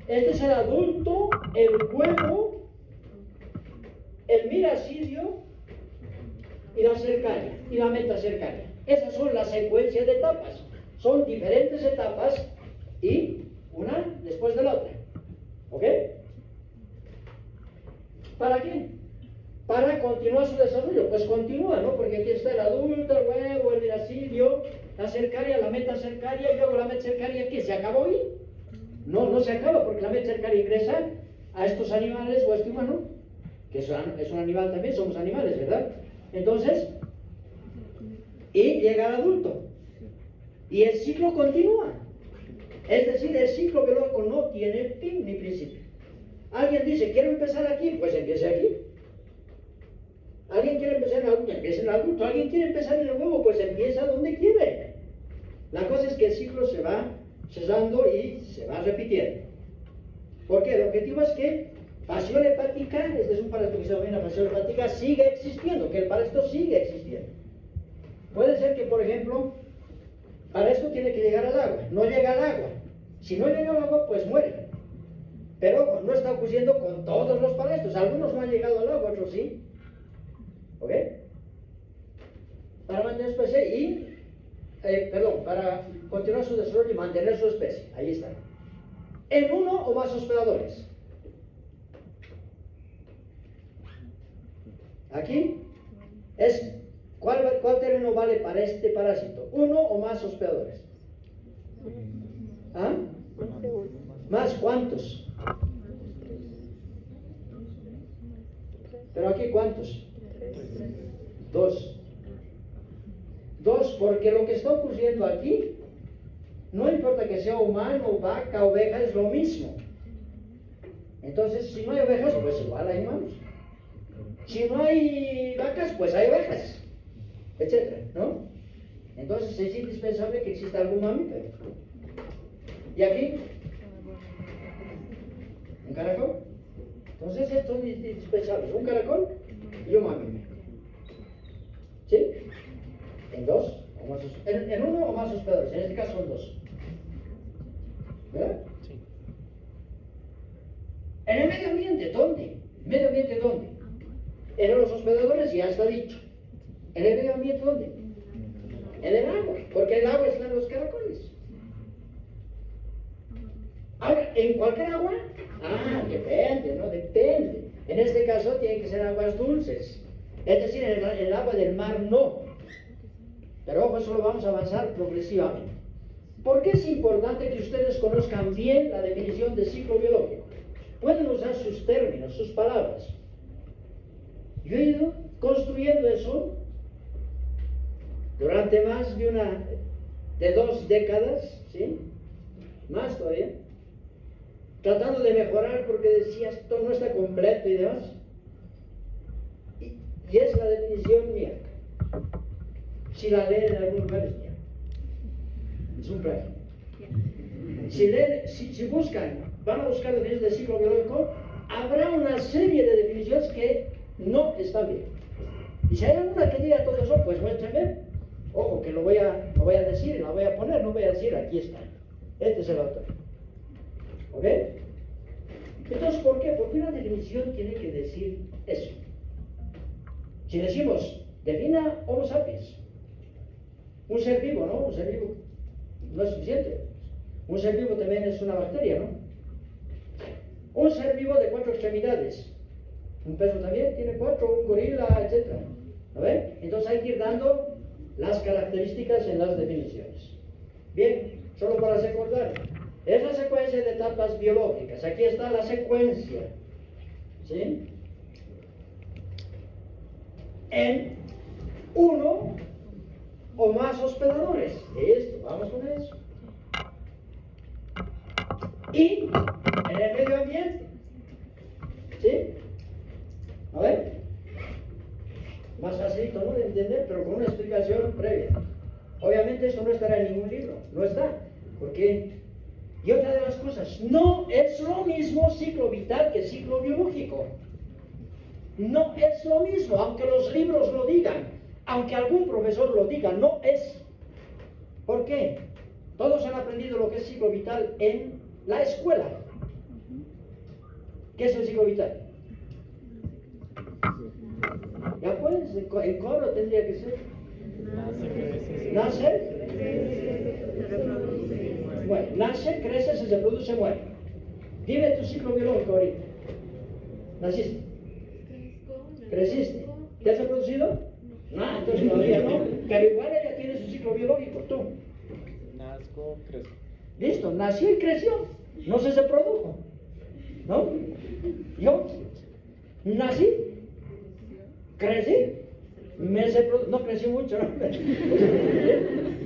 Speaker 1: Este es el adulto, el huevo, el miracidio y la cercaria, y la metacercaria. Esas son las secuencias de etapas. Son diferentes etapas y una después de la otra. ¿Ok? ¿Para qué? Para continuar su desarrollo. Pues continúa, ¿no? Porque aquí está el adulto, el huevo, el miracidio, la cercaria, la metacercaria, y luego la metacercaria, ¿qué? ¿Se acabó hoy? No, no se acaba, porque la metacercaria ingresa a estos animales o a este humano, que es un animal también, somos animales, ¿verdad? Entonces, y llega al adulto. Y el ciclo continúa. Es decir, el ciclo biológico no tiene fin ni principio. Alguien dice, quiero empezar aquí, pues empiece aquí. Alguien quiere empezar en el adulto, empieza en el adulto. Alguien quiere empezar en el huevo, pues empieza donde quiere. La cosa es que el ciclo se va cesando y se va repitiendo. Porque el objetivo es que fasciole hepática, este es un parásito que se denomina fasciole hepática, sigue existiendo, que el parásito sigue existiendo. Puede ser que, por ejemplo, para esto tiene que llegar al agua, no llega al agua. Si no llega al agua, pues muere. Pero no está ocurriendo con todos los parásitos. Algunos no han llegado al agua, otros sí. ¿Ok? Para mantener su especie y, para continuar su desarrollo y mantener su especie. Ahí está. En uno o más hospedadores. Aquí es, ¿cuál término vale para este parásito? Uno o más hospedadores. ¿Ah? ¿Más cuántos? Pero aquí ¿cuántos? Dos. Dos, porque lo que está ocurriendo aquí, no importa que sea humano, vaca, oveja, es lo mismo. Entonces, si no hay ovejas, pues igual hay humanos. Si no hay vacas, pues hay ovejas, etcétera, ¿no? Entonces es indispensable que exista algún mamífero. ¿Y aquí? ¿Un caracol? Entonces estos son indispensables, un caracol y un mamífero. ¿Sí? En dos o más, en uno o más hospedadores, en este caso son dos. ¿Verdad? Sí. En el medio ambiente, ¿dónde? ¿Medio ambiente dónde? En los hospedadores ya está dicho. ¿En el medio ambiente dónde? En el agua, porque en el agua están los caracoles. Ahora, ¿en cualquier agua? Ah, depende, ¿no? Depende. En este caso tienen que ser aguas dulces. Es decir, en el agua del mar no. Pero ojo, eso lo vamos a avanzar progresivamente. ¿Por qué es importante que ustedes conozcan bien la definición de ciclo biológico? Pueden usar sus términos, sus palabras. Yo he ido construyendo eso durante más de 2 décadas, ¿sí? Más todavía. Tratando de mejorar porque decía, esto no está completo y demás. y es la definición mía. Si la leen en algún lugar es mía. Es un plagio. Si buscan, van a buscar definiciones de ciclo biológico, habrá una serie de definiciones que no están bien. Y si hay alguna que diga todo eso, pues muéstrenme. Ojo, que lo voy a decir, la voy a poner, no voy a decir, aquí está. Este es el autor. ¿Ok? Entonces, ¿por qué? Porque una definición tiene que decir eso. Si decimos, defina Homo sapiens, un ser vivo, ¿no? Un ser vivo no es suficiente. Un ser vivo también es una bacteria, ¿no? Un ser vivo de 4 extremidades. Un perro también tiene 4, un gorila, etc. ¿No ven? Entonces hay que ir dando las características en las definiciones. Bien, solo para recordar. Es la secuencia de etapas biológicas. Aquí está la secuencia. ¿Sí? En uno o más hospedadores. Esto, vamos con eso. Y en el medio ambiente. ¿Sí? A ver. Más facilito, ¿no? De entender, pero con una explicación previa. Obviamente esto no estará en ningún libro. No está. Porque... Y otra de las cosas, no es lo mismo ciclo vital que ciclo biológico. No es lo mismo, aunque los libros lo digan, aunque algún profesor lo diga, no es. ¿Por qué? Todos han aprendido lo que es ciclo vital en la escuela. ¿Qué es el ciclo vital? Ya pues, el coro tendría que ser. Nace. Bueno, nace, crece, se reproduce, muere. Dime tu ciclo biológico ahorita. ¿Naciste? ¿Creciste? ¿Te has reproducido? No, entonces todavía no. Pero igual ella tiene su ciclo biológico, tú.
Speaker 2: Nazco, crezco.
Speaker 1: Listo, nació y creció. No se reprodujo. ¿No? Yo nací, crecí, no crecí mucho, ¿no?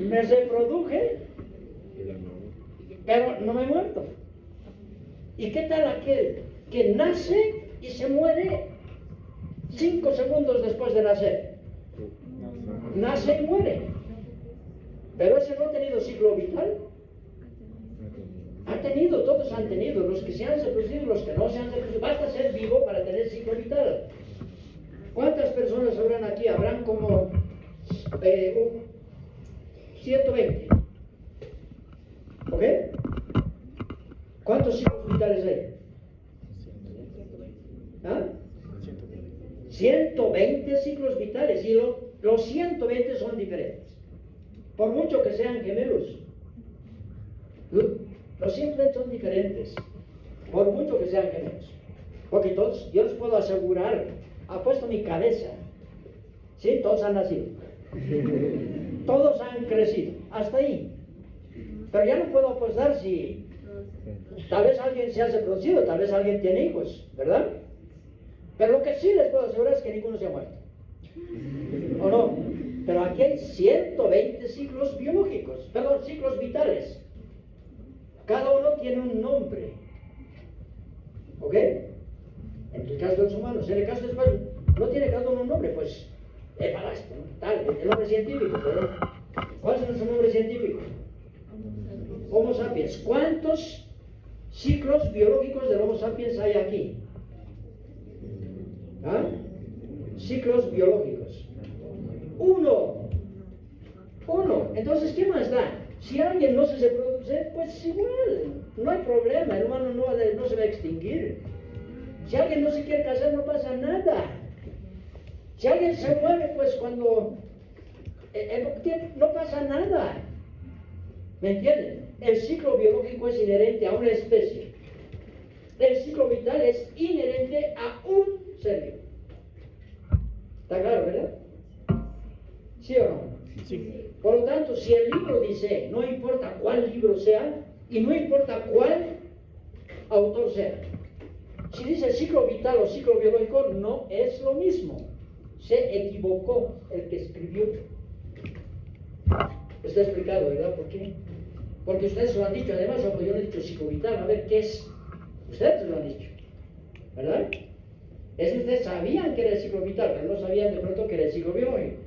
Speaker 1: Me reproduje, pero no me he muerto. ¿Y qué tal aquel que nace y se muere 5 segundos después de nacer? Nace y muere. Pero ese no ha tenido ciclo vital. Ha tenido, todos han tenido, los que se han reproducido y los que no se han reproducido. Basta ser vivo para tener ciclo vital. ¿Cuántas personas habrán aquí? Habrán como 120. ¿Ok? ¿Cuántos ciclos vitales hay? ¿Ah? 120 ciclos vitales, y los 120 son diferentes. Por mucho que sean gemelos, los 120 son diferentes. Por mucho que sean gemelos. Porque todos, yo les puedo asegurar, apuesto mi cabeza, ¿sí? Todos han nacido. Todos han crecido. Hasta ahí. Pero ya no puedo apostar si tal vez alguien se ha reproducido, tal vez alguien tiene hijos, ¿verdad? Pero lo que sí les puedo asegurar es que ninguno se ha muerto. ¿O no? Pero aquí hay 120 ciclos biológicos, perdón, ciclos vitales. Cada uno tiene un nombre. ¿Ok? En el caso de los humanos. En el caso de los humanos, no tiene cada uno un nombre, pues, para esto, ¿no? Tal, el nombre científico, ¿verdad? ¿Cuál es nuestro nombre científico? Homo sapiens. ¿Cuántos ciclos biológicos del Homo sapiens hay aquí? ¿Ah? Ciclos biológicos. Uno. Entonces, ¿qué más da? Si alguien no se reproduce, pues igual, no hay problema, el humano no se va a extinguir. Si alguien no se quiere casar, no pasa nada. Si alguien se muere, pues cuando no pasa nada. ¿Me entienden? El ciclo biológico es inherente a una especie. El ciclo vital es inherente a un ser vivo. ¿Está claro, verdad? ¿Sí o no?
Speaker 2: Sí.
Speaker 1: Por lo tanto, si el libro dice, no importa cuál libro sea, y no importa cuál autor sea, si dice ciclo vital o ciclo biológico, no es lo mismo. Se equivocó el que escribió. Está explicado, ¿verdad? ¿Por qué? Porque ustedes lo han dicho, además, aunque yo no he dicho ciclo vital, a ver qué es. Ustedes lo han dicho, ¿verdad? Es decir, ustedes sabían que era el ciclo vital, pero no sabían de pronto que era el ciclo biológico.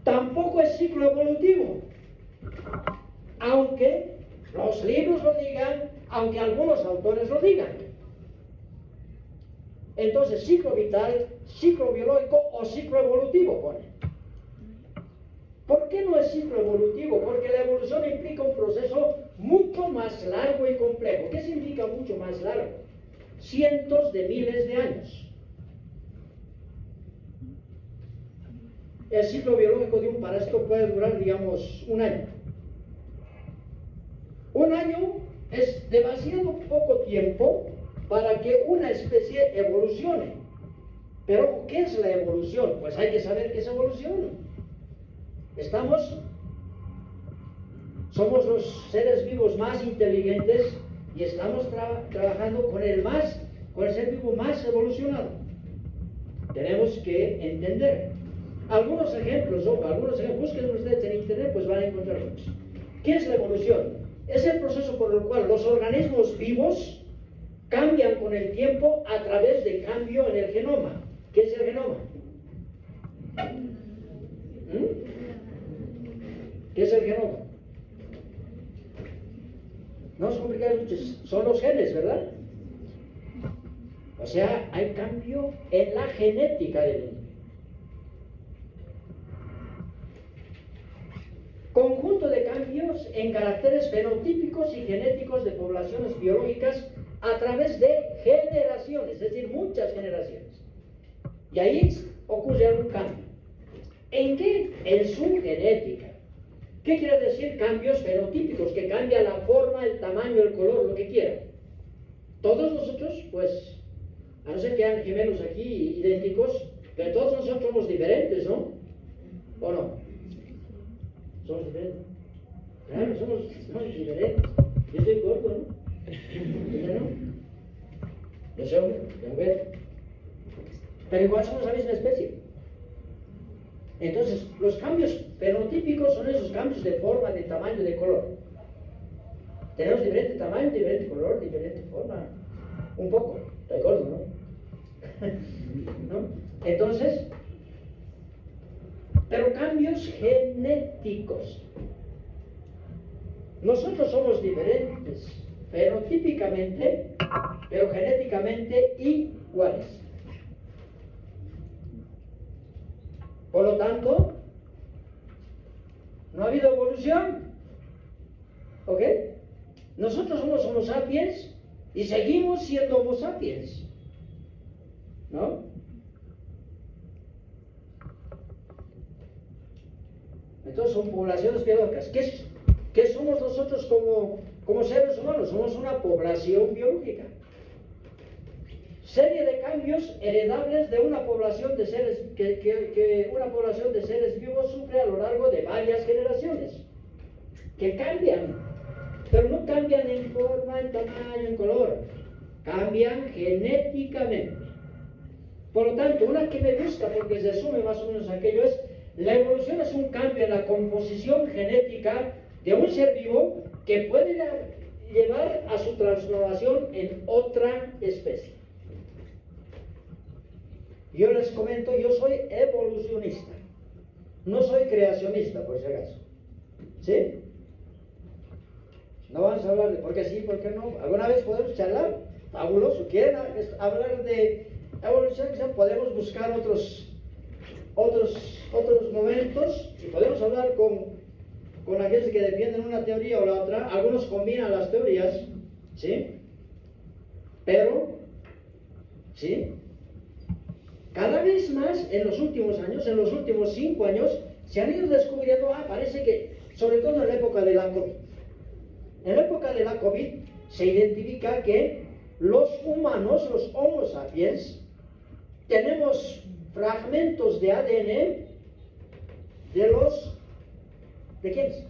Speaker 1: Tampoco es ciclo evolutivo, aunque los libros lo digan, aunque algunos autores lo digan. Entonces, ciclo vital, ciclo biológico o ciclo evolutivo pone. ¿Por qué no es ciclo evolutivo? Porque la evolución implica un proceso mucho más largo y complejo. ¿Qué significa mucho más largo? Cientos de miles de años. El ciclo biológico de un parásito puede durar, digamos, un año. Un año es demasiado poco tiempo para que una especie evolucione. Pero, ¿qué es la evolución? Pues hay que saber qué es evolución. Somos los seres vivos más inteligentes y estamos trabajando con el ser vivo más evolucionado. Tenemos que entender. Algunos ejemplos, busquen ustedes en internet, pues van a encontrarlos. ¿Qué es la evolución? Es el proceso por el cual los organismos vivos cambian con el tiempo a través de cambio en el genoma. ¿Qué es el genoma? ¿Qué es el genoma? No os complicáis mucho, son los genes, ¿verdad? O sea, hay cambio en la genética del individuo. Conjunto de cambios en caracteres fenotípicos y genéticos de poblaciones biológicas a través de generaciones, es decir, muchas generaciones. Y ahí ocurre algún cambio. ¿En qué? En su genética. ¿Qué quiere decir cambios fenotípicos? Que cambia la forma, el tamaño, el color, lo que quiera. Todos nosotros, pues, a no ser que hayan gemelos aquí idénticos, pero todos nosotros somos diferentes, ¿no? ¿O no? Somos diferentes. Claro, somos diferentes. Yo soy gordo, ¿no? ¿Ella no? Yo soy hombre, yo mujer. Pero igual somos la misma especie. Entonces, los cambios fenotípicos son esos cambios de forma, de tamaño, de color. Tenemos diferente tamaño, diferente color, diferente forma. Un poco, estoy gordo, ¿no? ¿No? Entonces, pero cambios genéticos. Nosotros somos diferentes, fenotípicamente, pero genéticamente iguales. Por lo tanto, no ha habido evolución. ¿Ok? Nosotros somos Homo sapiens y seguimos siendo Homo sapiens. ¿No? Entonces son poblaciones biológicas. ¿Qué somos nosotros como seres humanos? Somos una población biológica. Serie de cambios heredables de una población de seres que una población de seres vivos sufre a lo largo de varias generaciones, que cambian, pero no cambian en forma, en tamaño, en color, cambian genéticamente. Por lo tanto, una que me gusta porque resume más o menos aquello es: la evolución es un cambio en la composición genética de un ser vivo que puede llevar a su transformación en otra especie. Yo les comento, yo soy evolucionista, no soy creacionista, por si acaso. ¿Sí? No vamos a hablar de por qué sí, por qué no. ¿Alguna vez podemos charlar? Fabuloso. ¿Quieren hablar de evolución? Podemos buscar otros momentos y podemos hablar con aquellos que defienden una teoría o la otra. Algunos combinan las teorías, ¿sí? Pero, ¿sí? Cada vez más en los últimos años, en los últimos 5 años, se han ido descubriendo, parece que, sobre todo en la época de la COVID. En la época de la COVID se identifica que los humanos, los Homo sapiens, tenemos fragmentos de ADN ¿de quiénes?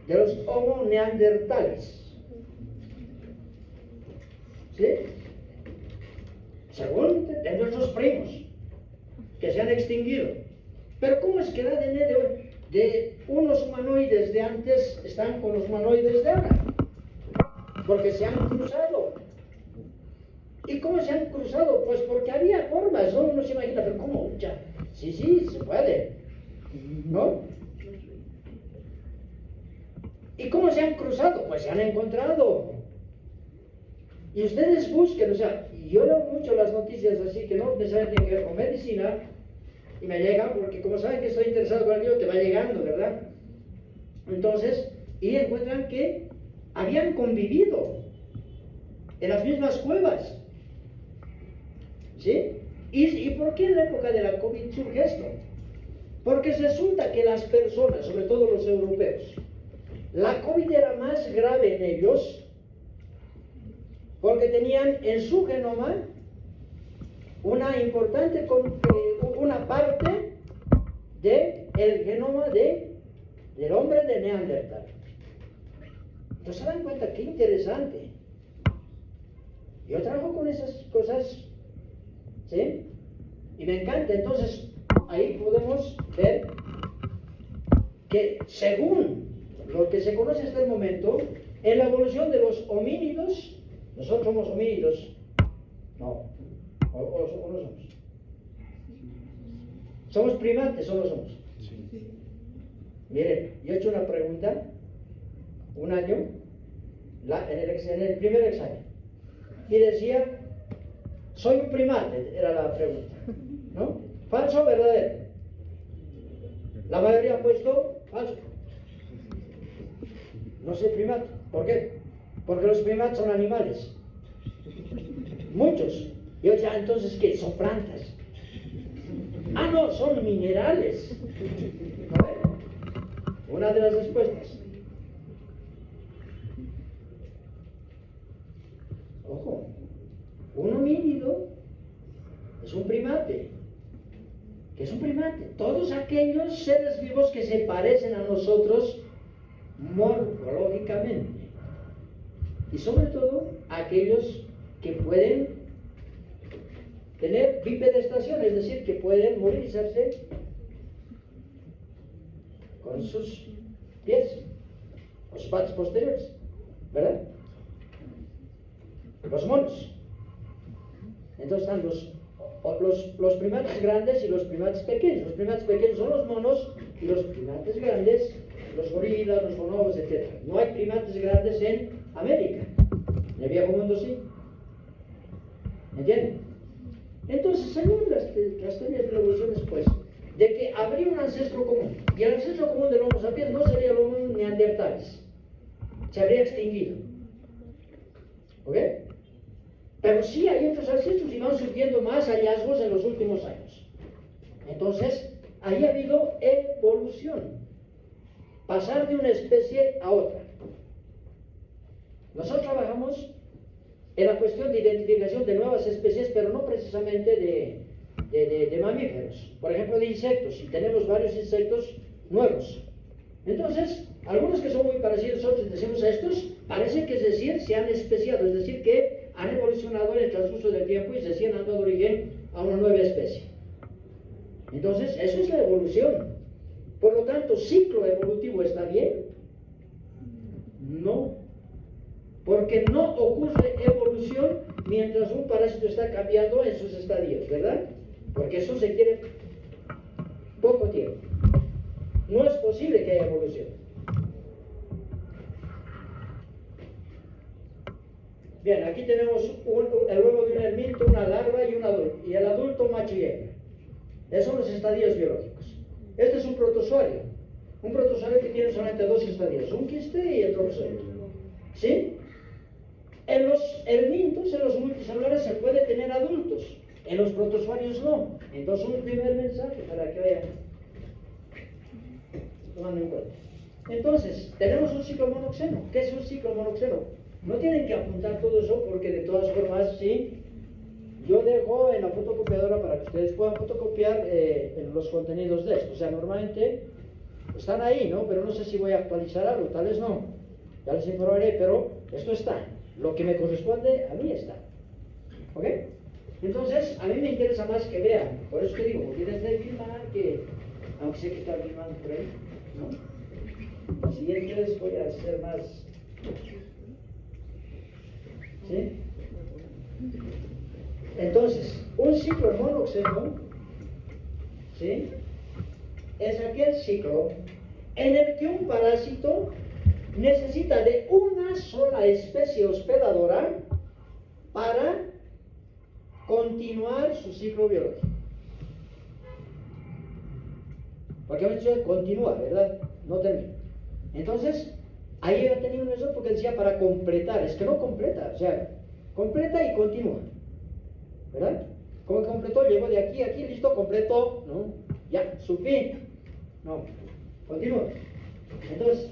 Speaker 1: De los Homo neandertales. ¿Sí? Según de nuestros primos que se han extinguido. Pero ¿cómo es que el ADN de unos humanoides de antes están con los humanoides de ahora? porque se han cruzado. ¿Y cómo se han cruzado? Pues porque había formas, ¿no? Uno se imagina, pero ¿cómo? Ya. Sí, se puede, ¿no? ¿Y cómo se han cruzado? Pues se han encontrado. Y ustedes busquen, o sea, yo leo mucho las noticias así que no necesariamente tienen que ver con medicina, y me llegan, porque como saben que estoy interesado con el libro, te va llegando, ¿verdad? Entonces, y encuentran que habían convivido en las mismas cuevas. ¿Sí? ¿Y por qué en la época de la COVID surge esto? Porque resulta que las personas, sobre todo los europeos, la COVID era más grave en ellos porque tenían en su genoma una importante, una parte del genoma del hombre de Neandertal. ¿No se dan cuenta? Qué interesante. Yo trabajo con esas cosas, ¿sí? Y me encanta. Entonces, ahí podemos ver que según lo que se conoce hasta el momento, en la evolución de los homínidos, nosotros somos homínidos, no, o no somos. ¿Somos primates o no somos?
Speaker 2: Sí.
Speaker 1: Miren, yo he hecho una pregunta un año en el primer examen y decía, soy un primate, era la pregunta, ¿no? ¿Falso o verdadero? La mayoría ha puesto falso. No soy primate. ¿Por qué? Porque los primates son animales. Muchos. Y yo decía, entonces, ¿qué? Son plantas. Ah, no, son minerales. A ver, una de las respuestas. Ojo, un homínido es un primate. ¿Qué es un primate? Todos aquellos seres vivos que se parecen a nosotros morfológicamente. Y sobre todo, aquellos que pueden tener bipedestación, es decir, que pueden movilizarse con sus pies, con sus patas posteriores, ¿verdad? Los monos. Entonces están los primates grandes y los primates pequeños. Los primates pequeños son los monos y los primates grandes, los gorilas, los bonobos, etc. No hay primates grandes en América. En el viejo mundo sí. ¿Entienden? Entonces, según las teorías de la evolución es pues, de que habría un ancestro común. Y el ancestro común del Homo sapiens no sería el Homo neanderthalis. Se habría extinguido. ¿Ok? Pero sí hay otros ancestros y van surgiendo más hallazgos en los últimos años. Entonces, ahí ha habido evolución. Pasar de una especie a otra. Nosotros trabajamos en la cuestión de identificación de nuevas especies, pero no precisamente de mamíferos. Por ejemplo, de insectos. Y tenemos varios insectos nuevos. Entonces, algunos que son muy parecidos, nosotros decimos a estos, parece que es decir, se han especiado, es decir, que han evolucionado en el transcurso del tiempo y se han dado origen a una nueva especie. Entonces, eso es la evolución. Por lo tanto, ¿ciclo evolutivo está bien? No. Porque no ocurre evolución mientras un parásito está cambiando en sus estadios, ¿verdad? Porque eso se quiere poco tiempo. No es posible que haya evolución. Bien, aquí tenemos el huevo de un ermito, una larva y un adulto. Y el adulto macho y hembra. Esos son los estadios biológicos. Este es un protozoario. Un protozoario que tiene solamente dos estadios, un quiste y el tropzoide. ¿Sí? En los ermitos, en los multicelulares, se puede tener adultos. En los protozoarios no. Entonces, un primer mensaje para que vayan tomando en cuenta. Entonces, tenemos un ciclo monoxeno. ¿Qué es un ciclo monoxeno? No tienen que apuntar todo eso porque de todas formas, sí, yo dejo en la fotocopiadora para que ustedes puedan fotocopiar en los contenidos de esto. O sea, normalmente están ahí, ¿no? Pero no sé si voy a actualizar algo, tal vez no. Ya les informaré, pero esto está. Lo que me corresponde a mí está. ¿Ok? Entonces, a mí me interesa más que vean. Por eso que digo, tienes de filmar que, aunque sé que está filmando por ahí, ¿no? Las siguientes voy a hacer más ¿Sí? Entonces, un ciclo monoxeno, ¿sí?, es aquel ciclo en el que un parásito necesita de una sola especie hospedadora para continuar su ciclo biológico. Porque hemos dicho continúa, ¿verdad? No termina. Entonces, ahí ha tenido un error porque decía para completar. Es que no completa, o sea, completa y continúa, ¿verdad? Como completó, llegó de aquí a aquí, listo, completo, ¿no? Ya, su fin. No, continúa. Entonces,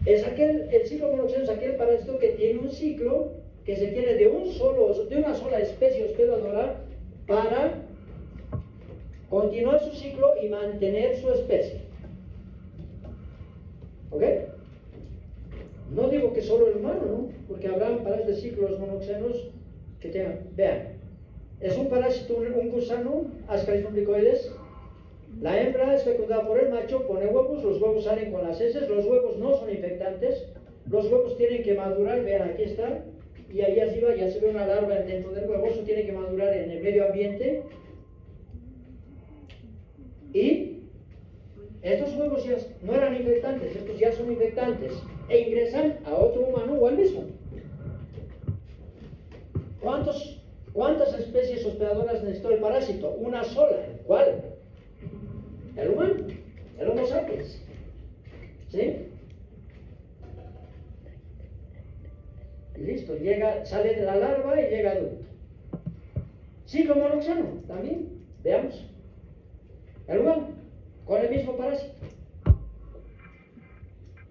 Speaker 1: el ciclo monoxeno es aquel parásito que tiene un ciclo que se tiene de una sola especie hospedadora para continuar su ciclo y mantener su especie. ¿Ok? No digo que solo el humano, ¿no? Porque habrá parásitos de ciclos monoxenos que tengan. Vean, es un parásito, un gusano, Ascaris umbilicoides. La hembra es fecundada por el macho, pone huevos, los huevos salen con las heces, los huevos no son infectantes, los huevos tienen que madurar, vean, aquí está, y ahí arriba ya se ve una larva dentro del huevo, eso tiene que madurar en el medio ambiente. Y estos huevos ya no eran infectantes, estos ya son infectantes, e ingresan a otro humano o al mismo. ¿Cuántas especies hospedadoras necesitó el parásito? Una sola. ¿Cuál? El humano, el Homo sapiens. ¿Sí? Y listo, sale de la larva y llega adulto. Ciclo monoxeno, también, veamos. El humano, con el mismo parásito.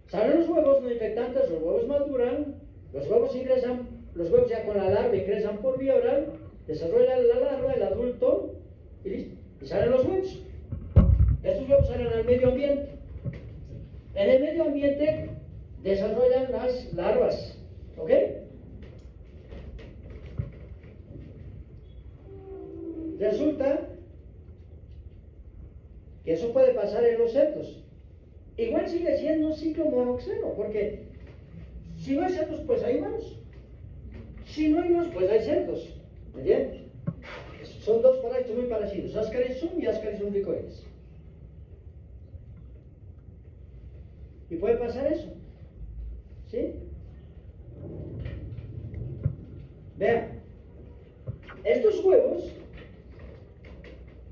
Speaker 1: Salen los huevos no infectantes, los huevos maduran, los huevos ingresan, los huevos ya con la larva ingresan por vía oral, desarrollan la larva, el adulto, y listo. Y salen los huevos. Estos huevos salen al medio ambiente. En el medio ambiente desarrollan las larvas. ¿Ok? Resulta que eso puede pasar en los cerdos. Igual sigue siendo un ciclo monoxeno, porque si no hay cerdos, pues hay humanos. Si no hay humanos, pues hay cerdos. ¿Me entiendes? Son dos parásitos muy parecidos, Ascaris sum y Ascaris umbilicoides. Y puede pasar eso. ¿Sí? Vean, estos huevos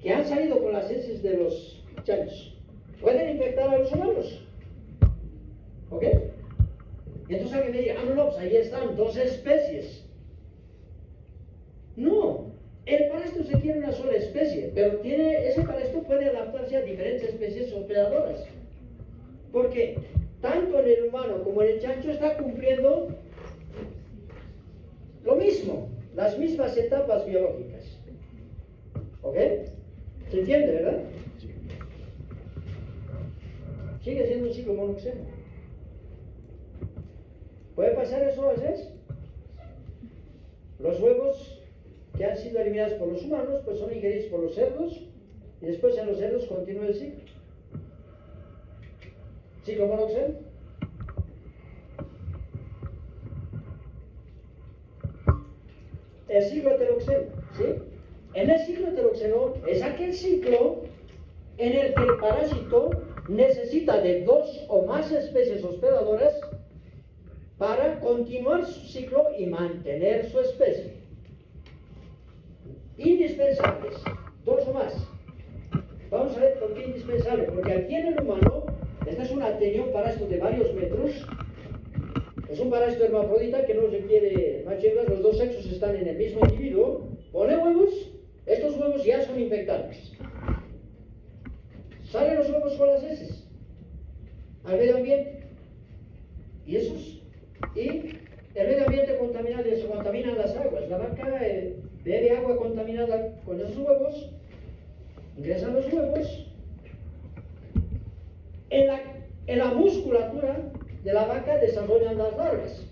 Speaker 1: que han salido con las heces de los chanchos pueden infectar a los humanos. ¿Ok? Y entonces alguien me dice, no, pues ahí están dos especies. No, el parásito se quiere una sola especie, pero ese parásito puede adaptarse a diferentes especies hospedadoras. Porque tanto en el humano como en el chancho está cumpliendo lo mismo, las mismas etapas biológicas. ¿Ok? ¿Se entiende, verdad? Sigue siendo un ciclo monoxeno. ¿Puede pasar eso a veces? Los huevos que han sido eliminados por los humanos, pues son ingeridos por los cerdos, y después en los cerdos continúa el ciclo. ¿Ciclo monoxeno? El ciclo heteroxeno, ¿sí? En el ciclo heteroxeno es aquel ciclo en el que el parásito necesita de dos o más especies hospedadoras para continuar su ciclo y mantener su especie. Indispensables, dos o más. Vamos a ver por qué indispensable, porque aquí en el humano, este es un actinium, un parásito de varios metros, es un parásito hermafrodita que no requiere macho y hembra, los dos sexos están en el mismo individuo, pone huevos, estos huevos ya son infectantes. Salen los huevos con las heces al medio ambiente, y el medio ambiente contaminado, se contaminan las aguas, la vaca bebe agua contaminada con esos huevos, ingresan los huevos, en la musculatura de la vaca desarrollan las larvas.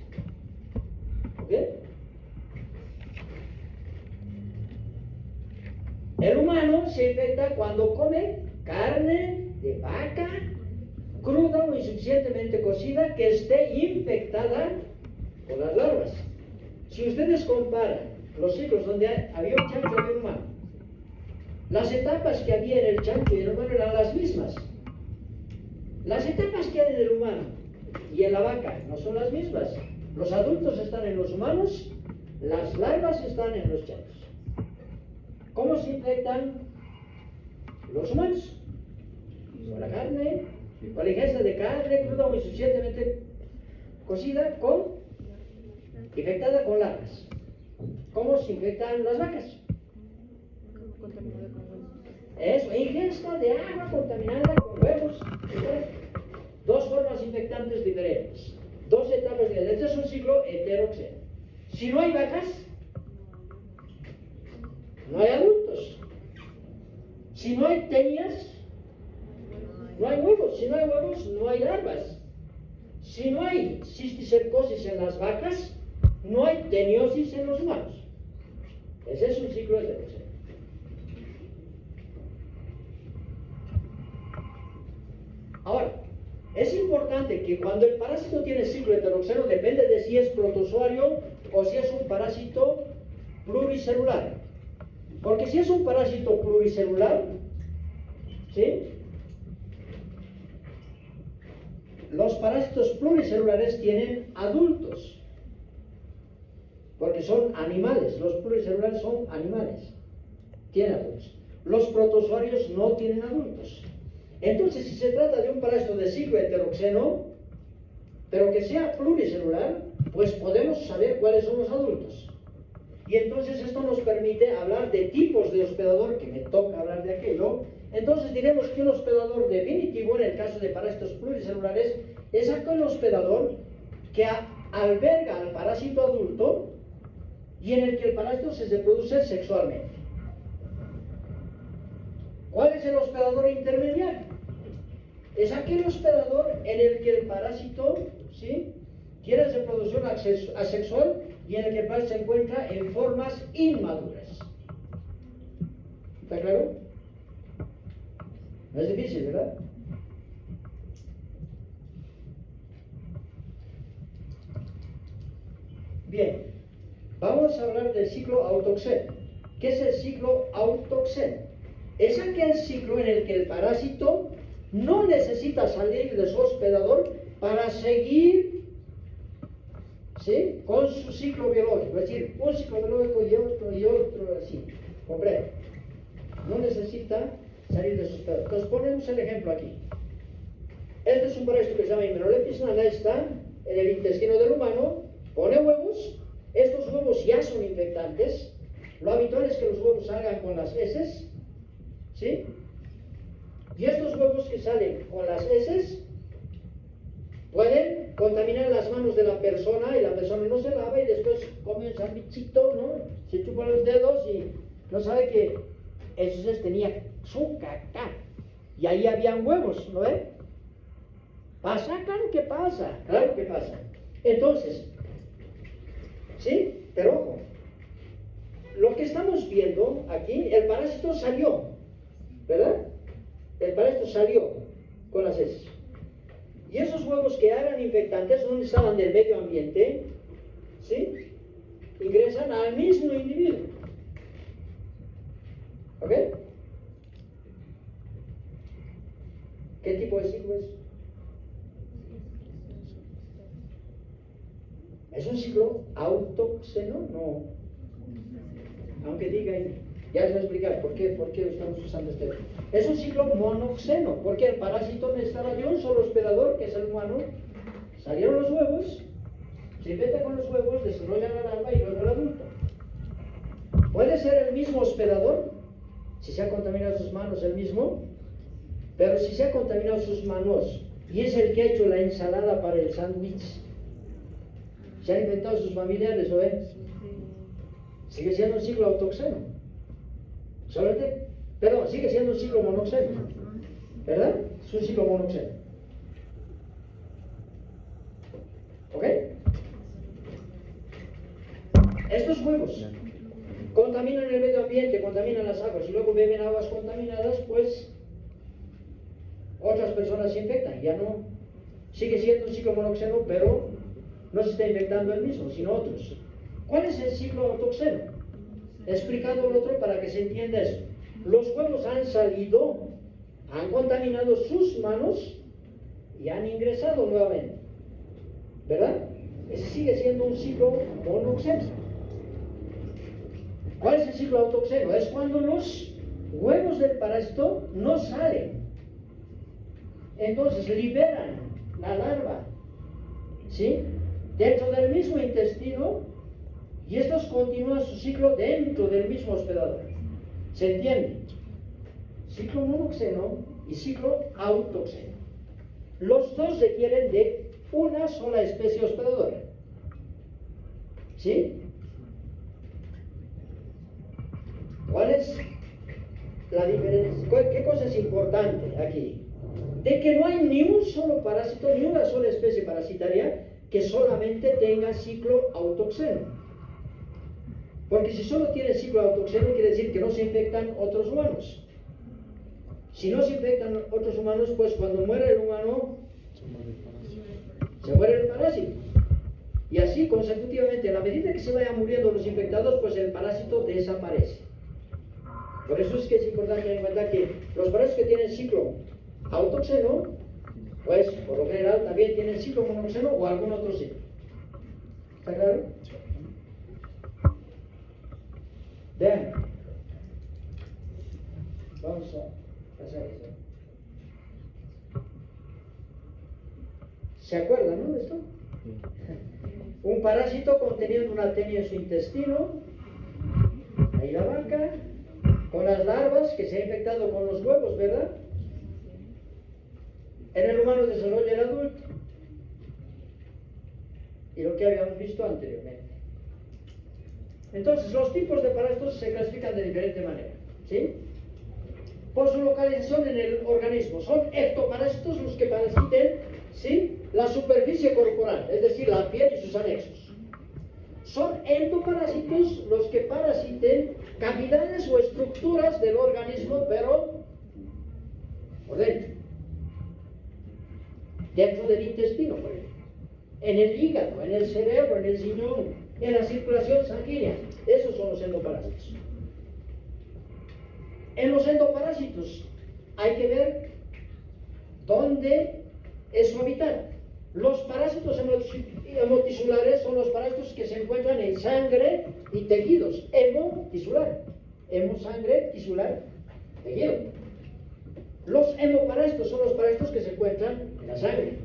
Speaker 1: ¿Ok? El humano se infecta cuando come carne de vaca cruda o insuficientemente cocida que esté infectada por las larvas. Si ustedes comparan los ciclos donde había un chancho y había un humano, las etapas que había en el chancho y en el humano eran las mismas. Las etapas que hay en el humano y en la vaca no son las mismas. Los adultos están en los humanos, las larvas están en los chanchos. ¿Cómo se infectan los humanos? Con la carne, con la ingesta de carne cruda muy suficientemente cocida, infectada con larvas. ¿Cómo se infectan las vacas? Eso, ingesta de agua contaminada con huevos. Dos formas infectantes diferentes. Dos etapas diferentes. Este es un ciclo heteroxeno. Si no hay vacas, no hay adultos. Si no hay tenias, no hay huevos. Si no hay huevos, no hay larvas. Si no hay cisticercosis en las vacas, no hay teniosis en los humanos. Ese es un ciclo heteroxeno. Ahora, es importante que cuando el parásito tiene ciclo heteroxeno, depende de si es protozoario o si es un parásito pluricelular. Porque si es un parásito pluricelular, ¿sí? Los parásitos pluricelulares tienen adultos, porque son animales. Los pluricelulares son animales, tienen adultos. Los protozoarios no tienen adultos. Entonces, si se trata de un parásito de ciclo heteroxeno, pero que sea pluricelular, pues podemos saber cuáles son los adultos. Y entonces esto nos permite hablar de tipos de hospedador, que me toca hablar de aquello. Entonces diremos que un hospedador definitivo, en el caso de parásitos pluricelulares, es aquel hospedador que alberga al parásito adulto y en el que el parásito se reproduce sexualmente. ¿Cuál es el hospedador intermediario? Es aquel hospedador en el que el parásito, ¿sí?, tiene reproducción asexual y en el que el parásito se encuentra en formas inmaduras. ¿Está claro? No es difícil, ¿verdad? Bien, vamos a hablar del ciclo autoxeno. ¿Qué es el ciclo autoxeno? Es aquel ciclo en el que el parásito no necesita salir de su hospedador para seguir, ¿sí?, con su ciclo biológico. Es decir, un ciclo biológico y otro así, completo. No necesita salir de su hospedador. Entonces ponemos el ejemplo aquí. Este es un parásito que se llama Hymenolepis nana, está en el intestino del humano, pone huevos. Estos huevos ya son infectantes. Lo habitual es que los huevos salgan con las heces, ¿sí? Y estos huevos que salen con las heces pueden contaminar las manos de la persona y la persona no se lava y después come un sandwichito, ¿no? Se chupa los dedos y no sabe que esos tenía su caca y ahí habían huevos, ¿no ve? ¿Pasa? Claro que pasa, claro que pasa. Entonces, ¿sí? Pero ojo, lo que estamos viendo aquí, el parásito salió, ¿verdad? El parásito salió con las heces. Y esos huevos que eran infectantes, donde estaban del medio ambiente, ¿sí?, ingresan al mismo individuo. ¿Ok? ¿Qué tipo de ciclo es? ¿Es un ciclo autoxeno? No. Aunque diga ahí. Ya les voy a explicar por qué estamos usando este. Es un ciclo monoxeno, porque el parásito necesitaba de un solo hospedador, que es el humano. Salieron los huevos, se infecta con los huevos, desarrolla la larva y luego el adulto. Puede ser el mismo hospedador, si se ha contaminado sus manos el mismo, pero si se ha contaminado sus manos y es el que ha hecho la ensalada para el sándwich, se han infectado sus familiares, ¿o ves? Sigue siendo un ciclo autoxeno. Solamente, perdón, sigue siendo un ciclo monoxeno, ¿verdad? Es un ciclo monoxeno. ¿Ok? Estos huevos contaminan el medio ambiente, contaminan las aguas y luego beben aguas contaminadas, pues otras personas se infectan. Ya no, sigue siendo un ciclo monoxeno, pero no se está infectando el mismo, sino otros. ¿Cuál es el ciclo autoxeno? He explicado el otro para que se entienda eso. Los huevos han salido, han contaminado sus manos y han ingresado nuevamente, ¿verdad? Ese sigue siendo un ciclo monoxeno. ¿Cuál es el ciclo autoxeno? Es cuando los huevos del parásito no salen. Entonces liberan la larva, ¿sí?, dentro del mismo intestino, y estos continúan su ciclo dentro del mismo hospedador. ¿Se entiende? Ciclo monoxeno y ciclo autoxeno. Los dos requieren de una sola especie hospedadora. ¿Sí? ¿Cuál es la diferencia? ¿Qué cosa es importante aquí? De que no hay ni un solo parásito, ni una sola especie parasitaria que solamente tenga ciclo autoxeno. Porque si solo tiene ciclo autoxeno, quiere decir que no se infectan otros humanos. Si no se infectan otros humanos, pues cuando muere el humano, se muere el parásito. Y así consecutivamente, a la medida que se vayan muriendo los infectados, pues el parásito desaparece. Por eso es que es importante tener en cuenta que los parásitos que tienen ciclo autoxeno, pues por lo general también tienen ciclo monoxeno o algún otro ciclo. ¿Está claro? Vean, vamos a hacer eso. ¿Se acuerdan, no, de esto? Un parásito conteniendo una tenia en su intestino, ahí la vaca, con las larvas que se ha infectado con los huevos, ¿verdad? En el humano desarrolla el adulto. Y lo que habíamos visto anteriormente. Entonces, los tipos de parásitos se clasifican de diferente manera, ¿sí? Por su localización en el organismo. Son ectoparásitos los que parasiten, ¿sí?, la superficie corporal, es decir, la piel y sus anexos. Son endoparásitos los que parasiten cavidades o estructuras del organismo, pero por dentro. Dentro del intestino, por ejemplo. En el hígado, en el cerebro, en el riñón, en la circulación sanguínea. Esos son los endoparásitos. En los endoparásitos hay que ver dónde es su hábitat. Los parásitos hemotisulares son los parásitos que se encuentran en sangre y tejidos. Hemotisular. Hemosangre, tisular, tejido. Los hemoparásitos son los parásitos que se encuentran en la sangre.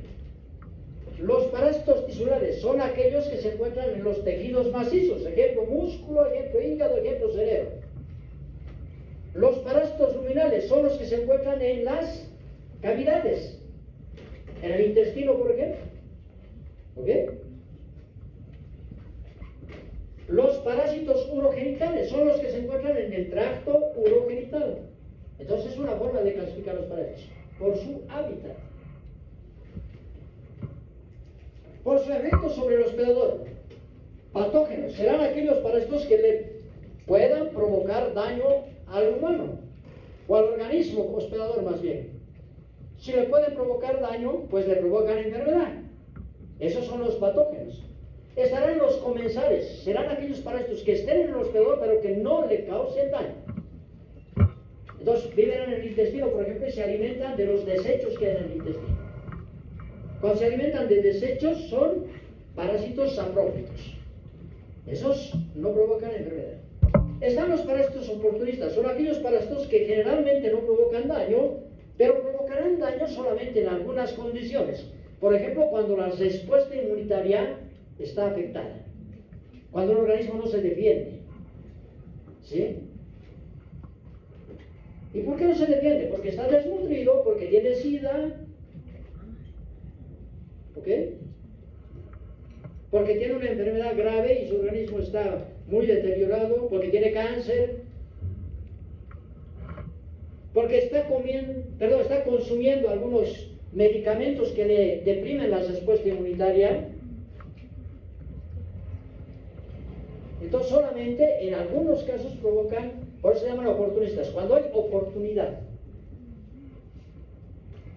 Speaker 1: Los parásitos tisulares son aquellos que se encuentran en los tejidos macizos, ejemplo músculo, ejemplo hígado, ejemplo cerebro. Los parásitos luminales son los que se encuentran en las cavidades, en el intestino, por ejemplo. ¿Ok? Los parásitos urogenitales son los que se encuentran en el tracto urogenital. Entonces es una forma de clasificar los parásitos, por su hábitat. Por su efecto sobre el hospedador. Patógenos serán aquellos parásitos que le puedan provocar daño al humano o al organismo hospedador, más bien. Si le pueden provocar daño, pues le provocan enfermedad. Esos son los patógenos. Estarán los comensales, serán aquellos parásitos que estén en el hospedador pero que no le causen daño. Entonces viven en el intestino, por ejemplo, y se alimentan de los desechos que hay en el intestino. Cuando se alimentan de desechos son parásitos saprófitos. Esos no provocan enfermedad. Están los parásitos oportunistas, son aquellos parásitos que generalmente no provocan daño, pero provocarán daño solamente en algunas condiciones. Por ejemplo, cuando la respuesta inmunitaria está afectada, cuando el organismo no se defiende. ¿Sí? ¿Y por qué no se defiende? Porque está desnutrido, porque tiene sida. ¿Ok? Porque tiene una enfermedad grave y su organismo está muy deteriorado, porque tiene cáncer, porque está consumiendo algunos medicamentos que le deprimen la respuesta inmunitaria. Entonces solamente en algunos casos provocan, por eso se llaman oportunistas, cuando hay oportunidad.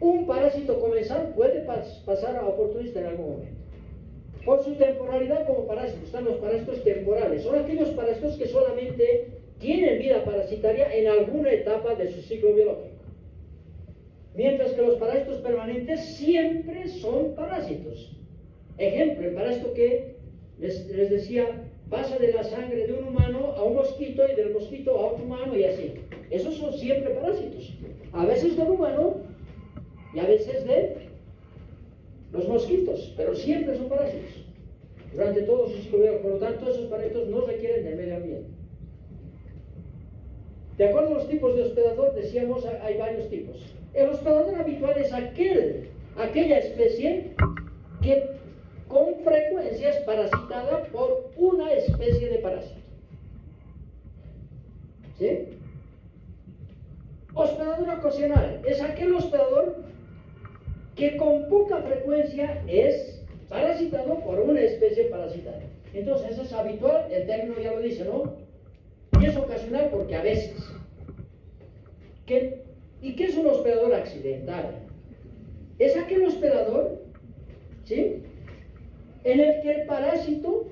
Speaker 1: Un parásito comensal puede pasar a oportunista en algún momento. Por su temporalidad como parásitos, están los parásitos temporales. Son aquellos parásitos que solamente tienen vida parasitaria en alguna etapa de su ciclo biológico. Mientras que los parásitos permanentes siempre son parásitos. Ejemplo, el parásito que les decía, pasa de la sangre de un humano a un mosquito y del mosquito a otro humano y así. Esos son siempre parásitos. A veces del humano y a veces de los mosquitos, pero siempre son parásitos. Durante todo su ciclo biológico, por lo tanto, esos parásitos no requieren del medio ambiente. De acuerdo a los tipos de hospedador, decíamos, hay varios tipos. El hospedador habitual es aquella especie que con frecuencia es parasitada por una especie de parásito. ¿Sí? Hospedador ocasional es aquel hospedador que con poca frecuencia es parasitado por una especie parasitada. Entonces, eso es habitual, el término ya lo dice, ¿no? Y es ocasional porque a veces. ¿Y qué es un hospedador accidental? Es aquel hospedador, ¿sí?, en el que el parásito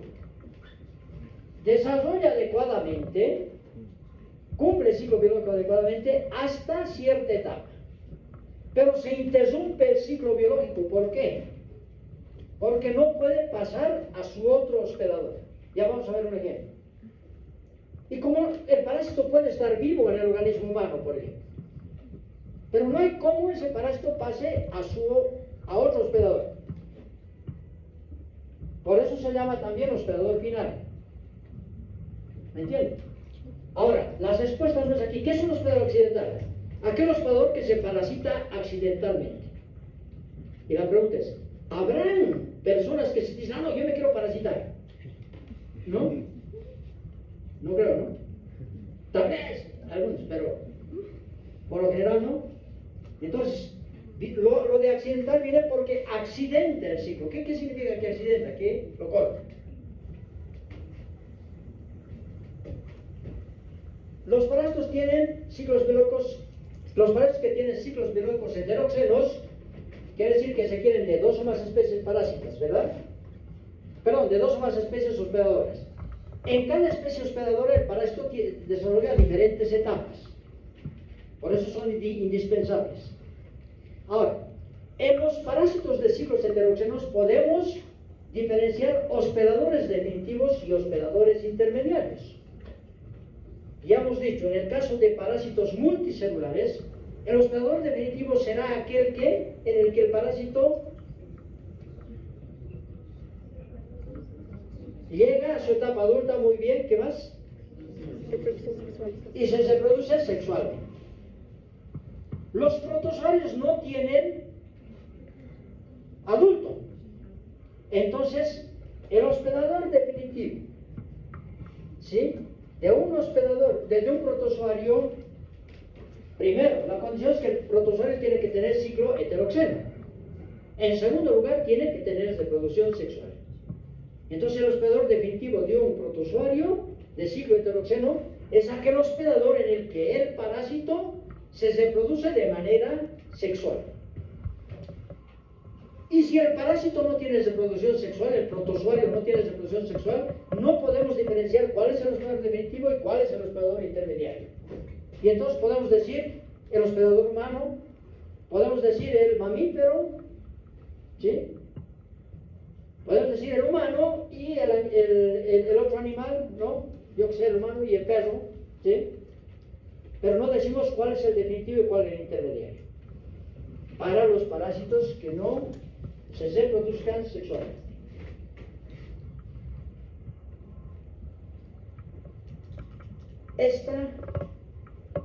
Speaker 1: desarrolla adecuadamente, cumple el ciclo biológico adecuadamente hasta cierta etapa. Pero se interrumpe el ciclo biológico. ¿Por qué? Porque no puede pasar a su otro hospedador. Ya vamos a ver un ejemplo. Y como el parásito puede estar vivo en el organismo humano, por ejemplo, pero no hay cómo ese parásito pase a otro hospedador. Por eso se llama también hospedador final. ¿Me entienden? Ahora, las respuestas no es aquí. ¿Qué es un hospedador accidental? Aquel hospedador que se parasita accidentalmente. Y la pregunta es, ¿habrán personas que se dicen, no, yo me quiero parasitar? ¿No? No creo, ¿no? Tal vez, algunos, pero por lo general no. Entonces, lo de accidental viene porque accidenta el ciclo. ¿Qué significa que accidenta? Que lo corta. Los parásitos tienen ciclos biológicos, los parásitos que tienen ciclos biológicos heteróxenos, quiere decir que se quieren de dos o más especies parásitas, ¿verdad? Perdón, de dos o más especies hospedadoras. En cada especie hospedadora el parásito desarrolla diferentes etapas. Por eso son indispensables. Ahora, en los parásitos de ciclos heteróxenos podemos diferenciar hospedadores definitivos y hospedadores intermediarios. Ya hemos dicho, en el caso de parásitos multicelulares, el hospedador definitivo será aquel en el que el parásito llega a su etapa adulta muy bien, ¿qué más? Y se reproduce sexualmente. Los protozoarios no tienen adulto. Entonces, el hospedador definitivo, ¿sí?, de un protozoario, primero, la condición es que el protozoario tiene que tener ciclo heteroxeno. En segundo lugar, tiene que tener reproducción sexual. Entonces, el hospedador definitivo de un protozoario de ciclo heteroxeno es aquel hospedador en el que el parásito se reproduce de manera sexual. Y si el parásito no tiene reproducción sexual, el protozoario no tiene reproducción sexual, no podemos diferenciar cuál es el hospedador definitivo y cuál es el hospedador intermediario. Y entonces podemos decir el hospedador humano, podemos decir el mamífero, ¿sí?, podemos decir el humano y el otro animal, ¿no? Yo que sé, el humano y el perro, ¿sí? Pero no decimos cuál es el definitivo y cuál es el intermediario. Para los parásitos que no se reproduzcan sexualmente. Esta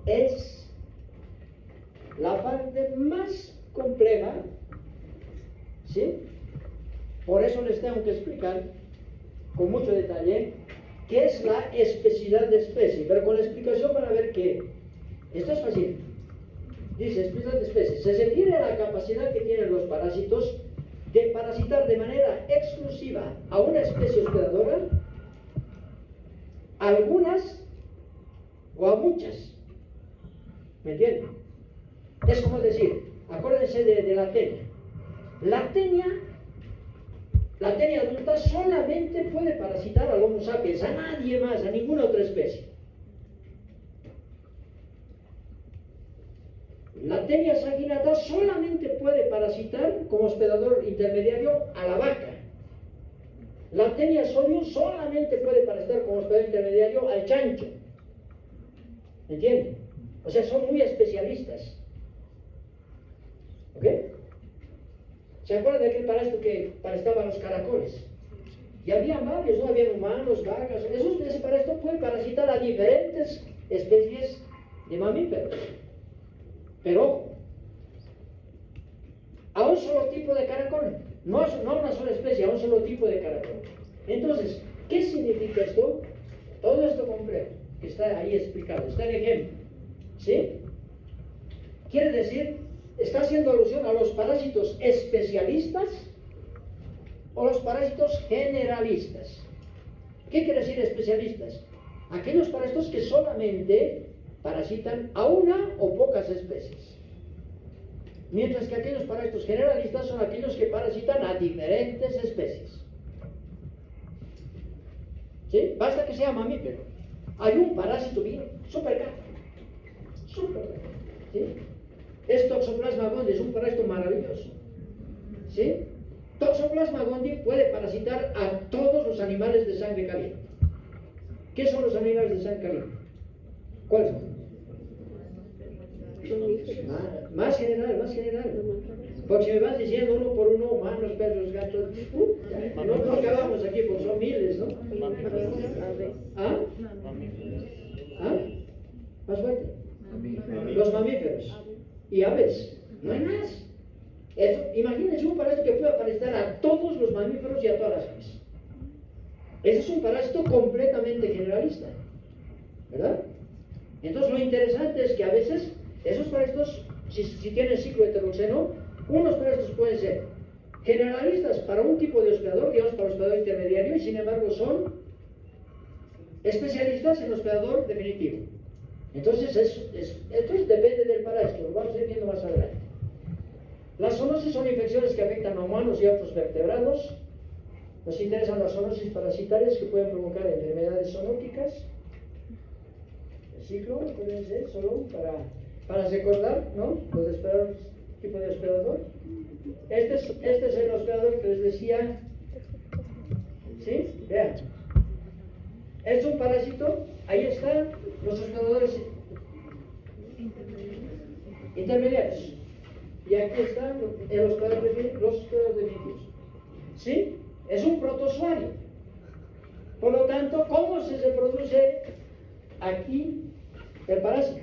Speaker 1: es la parte más compleja, ¿sí? Por eso les tengo que explicar con mucho detalle qué es la especialidad de especie, pero con la explicación van a ver que esto es fácil. Dice, especialidad de especie, se refiere a la capacidad que tienen los parásitos de parasitar de manera exclusiva a una especie hospedadora, a algunas o a muchas. ¿Me entienden? Es como decir, acuérdense de la tenia. La tenia La tenia adulta solamente puede parasitar al Homo sapiens, a nadie más, a ninguna otra especie. La tenia sanguinata solamente puede parasitar como hospedador intermediario a la vaca. La tenia solium solamente puede parasitar como hospedador intermediario al chancho. ¿Entienden? O sea, son muy especialistas. ¿Ok? ¿Se acuerdan de aquel parásito que parasitaba a los caracoles? Y había varios, ¿no? Había humanos, vacas. Ese parásito puede parasitar a diferentes especies de mamíferos. Pero ojo, a un solo tipo de caracol, no a una sola especie, a un solo tipo de caracol. Entonces, ¿qué significa esto? Todo esto complejo que está ahí explicado, está en ejemplo, ¿sí? Quiere decir, está haciendo alusión a los parásitos especialistas o los parásitos generalistas. ¿Qué quiere decir especialistas? Aquellos parásitos que solamente parasitan a una o pocas especies. Mientras que aquellos parásitos generalistas son aquellos que parasitan a diferentes especies. ¿Sí? Basta que sea mamífero. Hay un parásito bien, súper caro. ¿Sí? Es Toxoplasma gondii, es un parásito maravilloso. ¿Sí? Toxoplasma gondii puede parasitar a todos los animales de sangre caliente. ¿Qué son los animales de sangre caliente? ¿Cuáles son? Más general. Porque si me vas diciendo uno por uno, humanos, perros, gatos, no acabamos aquí, porque son miles, ¿no? ¿Ah? Más fuerte. Los mamíferos y aves, no hay más. Imagínense un parásito que pueda parasitar a todos los mamíferos y a todas las aves. Ese es un parásito completamente generalista, ¿verdad? Entonces lo interesante es que a veces esos parásitos, si tienen ciclo heteroxeno, unos parásitos pueden ser generalistas para un tipo de hospedador, digamos para hospedador intermediario, y sin embargo son especialistas en hospedador definitivo. Entonces, entonces depende del parásito, lo vamos a ir viendo más adelante. Las zoonosis son infecciones que afectan a humanos y a otros vertebrados. Nos interesan las zoonosis parasitarias que pueden provocar enfermedades zoonóticas. El ciclo puede ser solo para recordar, ¿no? Los hospedadores, tipo de hospedador. Este es el hospedador que les decía. ¿Sí? Vean. Es un parásito. Ahí están los hospedadores intermediarios. Y aquí están los hospedadores definitivos. ¿Sí? Es un protozoario. Por lo tanto, ¿cómo se reproduce aquí el parásito?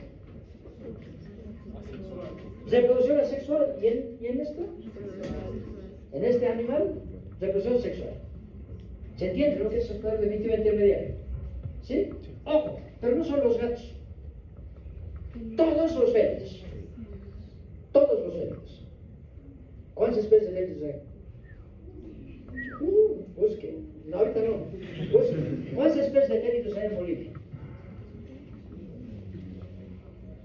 Speaker 1: Reproducción asexual. ¿Y en esto? En este animal, reproducción sexual. ¿Se entiende lo que es hospedador definitivo intermediario? ¿Sí? Ojo, pero no son los gatos. Todos los félidos. Todos los félidos. ¿Cuántas especies de félidos hay? Busque. No, ahorita no. Busque. ¿Cuántas especies de félidos hay en Bolivia?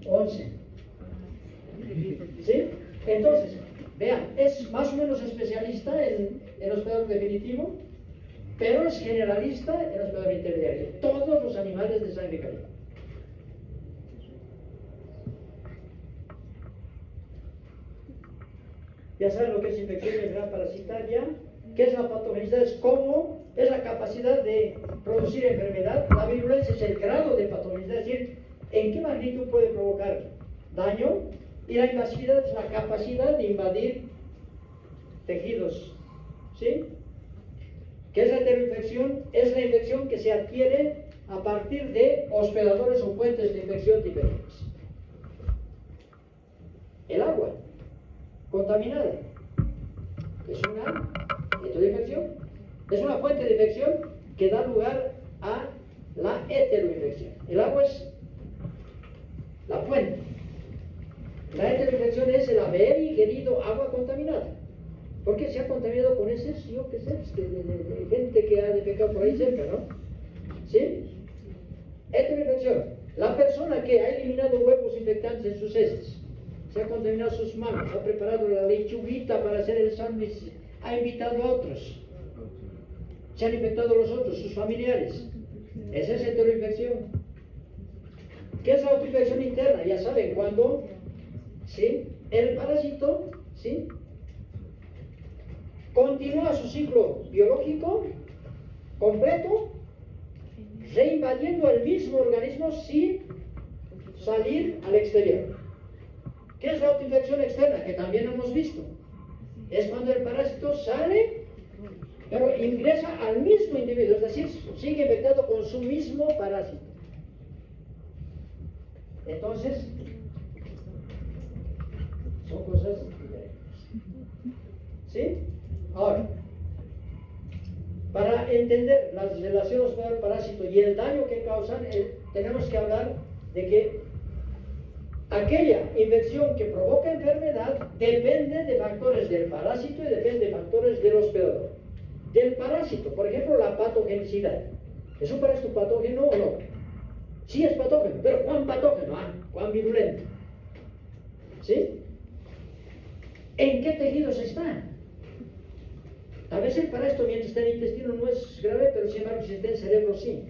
Speaker 1: 11. ¿Sí? Entonces, vean, es más o menos especialista en hospedador definitivo, pero es generalista en hospedador intermediario. Todos los animales de sangre caliente. Ya saben lo que es infección enfermedad parasitaria. ¿Qué es la patogenicidad? Es cómo es la capacidad de producir enfermedad. La virulencia es el grado de patogenicidad, es decir, en qué magnitud puede provocar daño. Y la invasividad es la capacidad de invadir tejidos. ¿Sí? ¿Qué es la heteroinfección? Es la infección que se adquiere a partir de hospedadores o fuentes de infección diferentes. El agua contaminada es una heteroinfección. Es una fuente de infección que da lugar a la heteroinfección. El agua es la fuente. La heteroinfección es el haber ingerido agua contaminada. Porque se ha contaminado con heces, yo qué sé, de gente que ha defecado por ahí cerca, ¿no? ¿Sí? Heteroinfección. La persona que ha eliminado huevos infectantes en sus heces, se ha contaminado sus manos, ha preparado la lechuguita para hacer el sándwich, ha invitado a otros. se han infectado los otros, sus familiares. Esa es heteroinfección. ¿Qué es la autoinfección interna? Ya saben, cuando ¿sí? el parásito ¿sí? continúa su ciclo biológico completo, reinvadiendo el mismo organismo sin salir al exterior. ¿Qué es la autoinfección externa? Que también hemos visto. Es cuando el parásito sale, pero ingresa al mismo individuo, es decir, sigue infectado con su mismo parásito. Entonces, son cosas diferentes. ¿Sí? Ahora, para entender las relaciones con el parásito y el daño que causan, tenemos que hablar de que aquella infección que provoca enfermedad depende de factores del parásito y depende de factores del hospedador. Del parásito, por ejemplo, la patogenicidad. ¿Es un parásito patógeno o no? Sí es patógeno, pero ¿cuán patógeno? ¿Cuán virulento? ¿Sí? ¿En qué tejidos está? Tal vez el parásito mientras está en el intestino no es grave, pero sin embargo si está en el cerebro sí.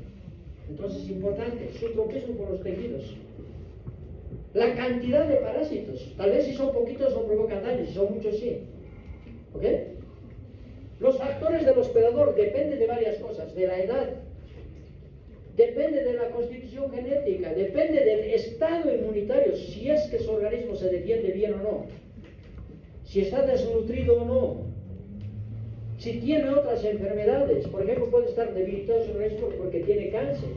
Speaker 1: Entonces es importante su tropismo con los tejidos. La cantidad de parásitos, tal vez si son poquitos no provocan daño, si son muchos sí. ¿Ok? Los factores del hospedador dependen de varias cosas, de la edad, depende de la constitución genética, depende del estado inmunitario, si es que su organismo se defiende bien o no, si está desnutrido o no, si tiene otras enfermedades, por ejemplo puede estar debilitado su organismo porque tiene cáncer,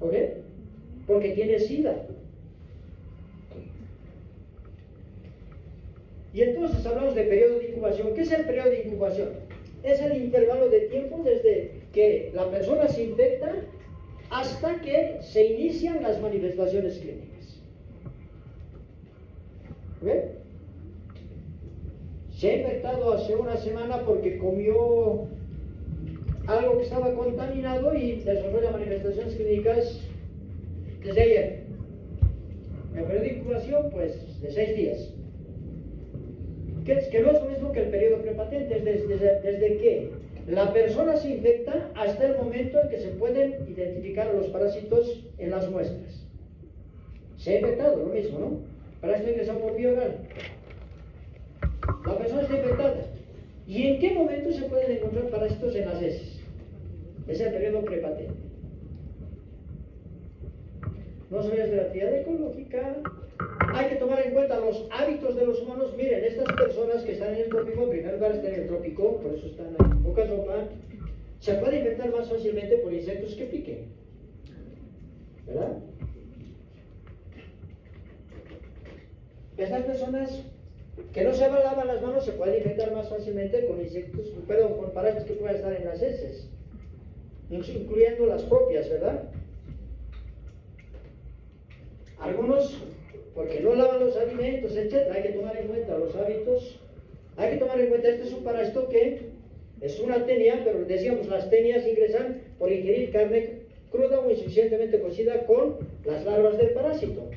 Speaker 1: ¿ok? Porque tiene SIDA. Y entonces hablamos de periodo de incubación. ¿Qué es el periodo de incubación? Es el intervalo de tiempo desde que la persona se infecta hasta que se inician las manifestaciones clínicas. ¿Ve? Se ha infectado hace una semana porque comió algo que estaba contaminado y desarrolla manifestaciones clínicas desde ayer. El periodo de incubación, pues, de 6 días. Que no es lo mismo que el periodo prepatente, es desde que la persona se infecta hasta el momento en que se pueden identificar los parásitos en las muestras. Se ha infectado, lo mismo, ¿no? Parásito ingresado por vía oral. La persona está infectada. ¿Y en qué momento se pueden encontrar parásitos en las heces? Es el periodo prepatente. ¿No sabías de la actividad ecológica? Hay que tomar en cuenta los hábitos de los humanos. Miren, estas personas que están en el trópico, en primer lugar están en el trópico, por eso están en poca sopa, se puede infectar más fácilmente por insectos que piquen. ¿Verdad? Estas personas que no se lavan las manos se pueden infectar más fácilmente con insectos, perdón, con parásitos que puedan estar en las heces, incluyendo las propias, ¿verdad? Algunos, porque no lavan los alimentos, etc. Hay que tomar en cuenta los hábitos. Hay que tomar en cuenta, este es un parásito que es una tenia, pero decíamos, las tenias ingresan por ingerir carne cruda o insuficientemente cocida con las larvas del parásito.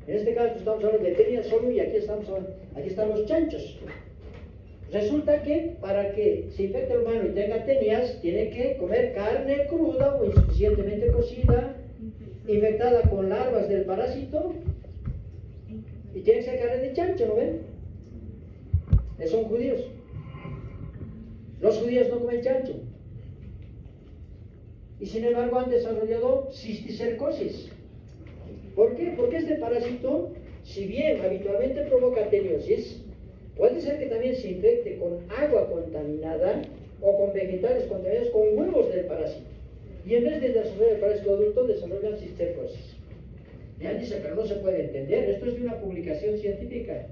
Speaker 1: En este caso estamos hablando de tenias solo y aquí están los chanchos. Resulta que para que se infecte el humano y tenga tenias, tiene que comer carne cruda o insuficientemente cocida, infectada con larvas del parásito, y tiene que ser carne de chancho, ¿no ven? Son judíos. Los judíos no comen chancho. Y sin embargo han desarrollado cisticercosis. ¿Por qué? Porque este parásito, si bien habitualmente provoca teniosis, puede ser que también se infecte con agua contaminada o con vegetales contaminados con huevos del parásito. Y en vez de desarrollar el parásito adulto, desarrollan cisticercosis. Ya dice, pero no se puede entender. Esto es de una publicación científica,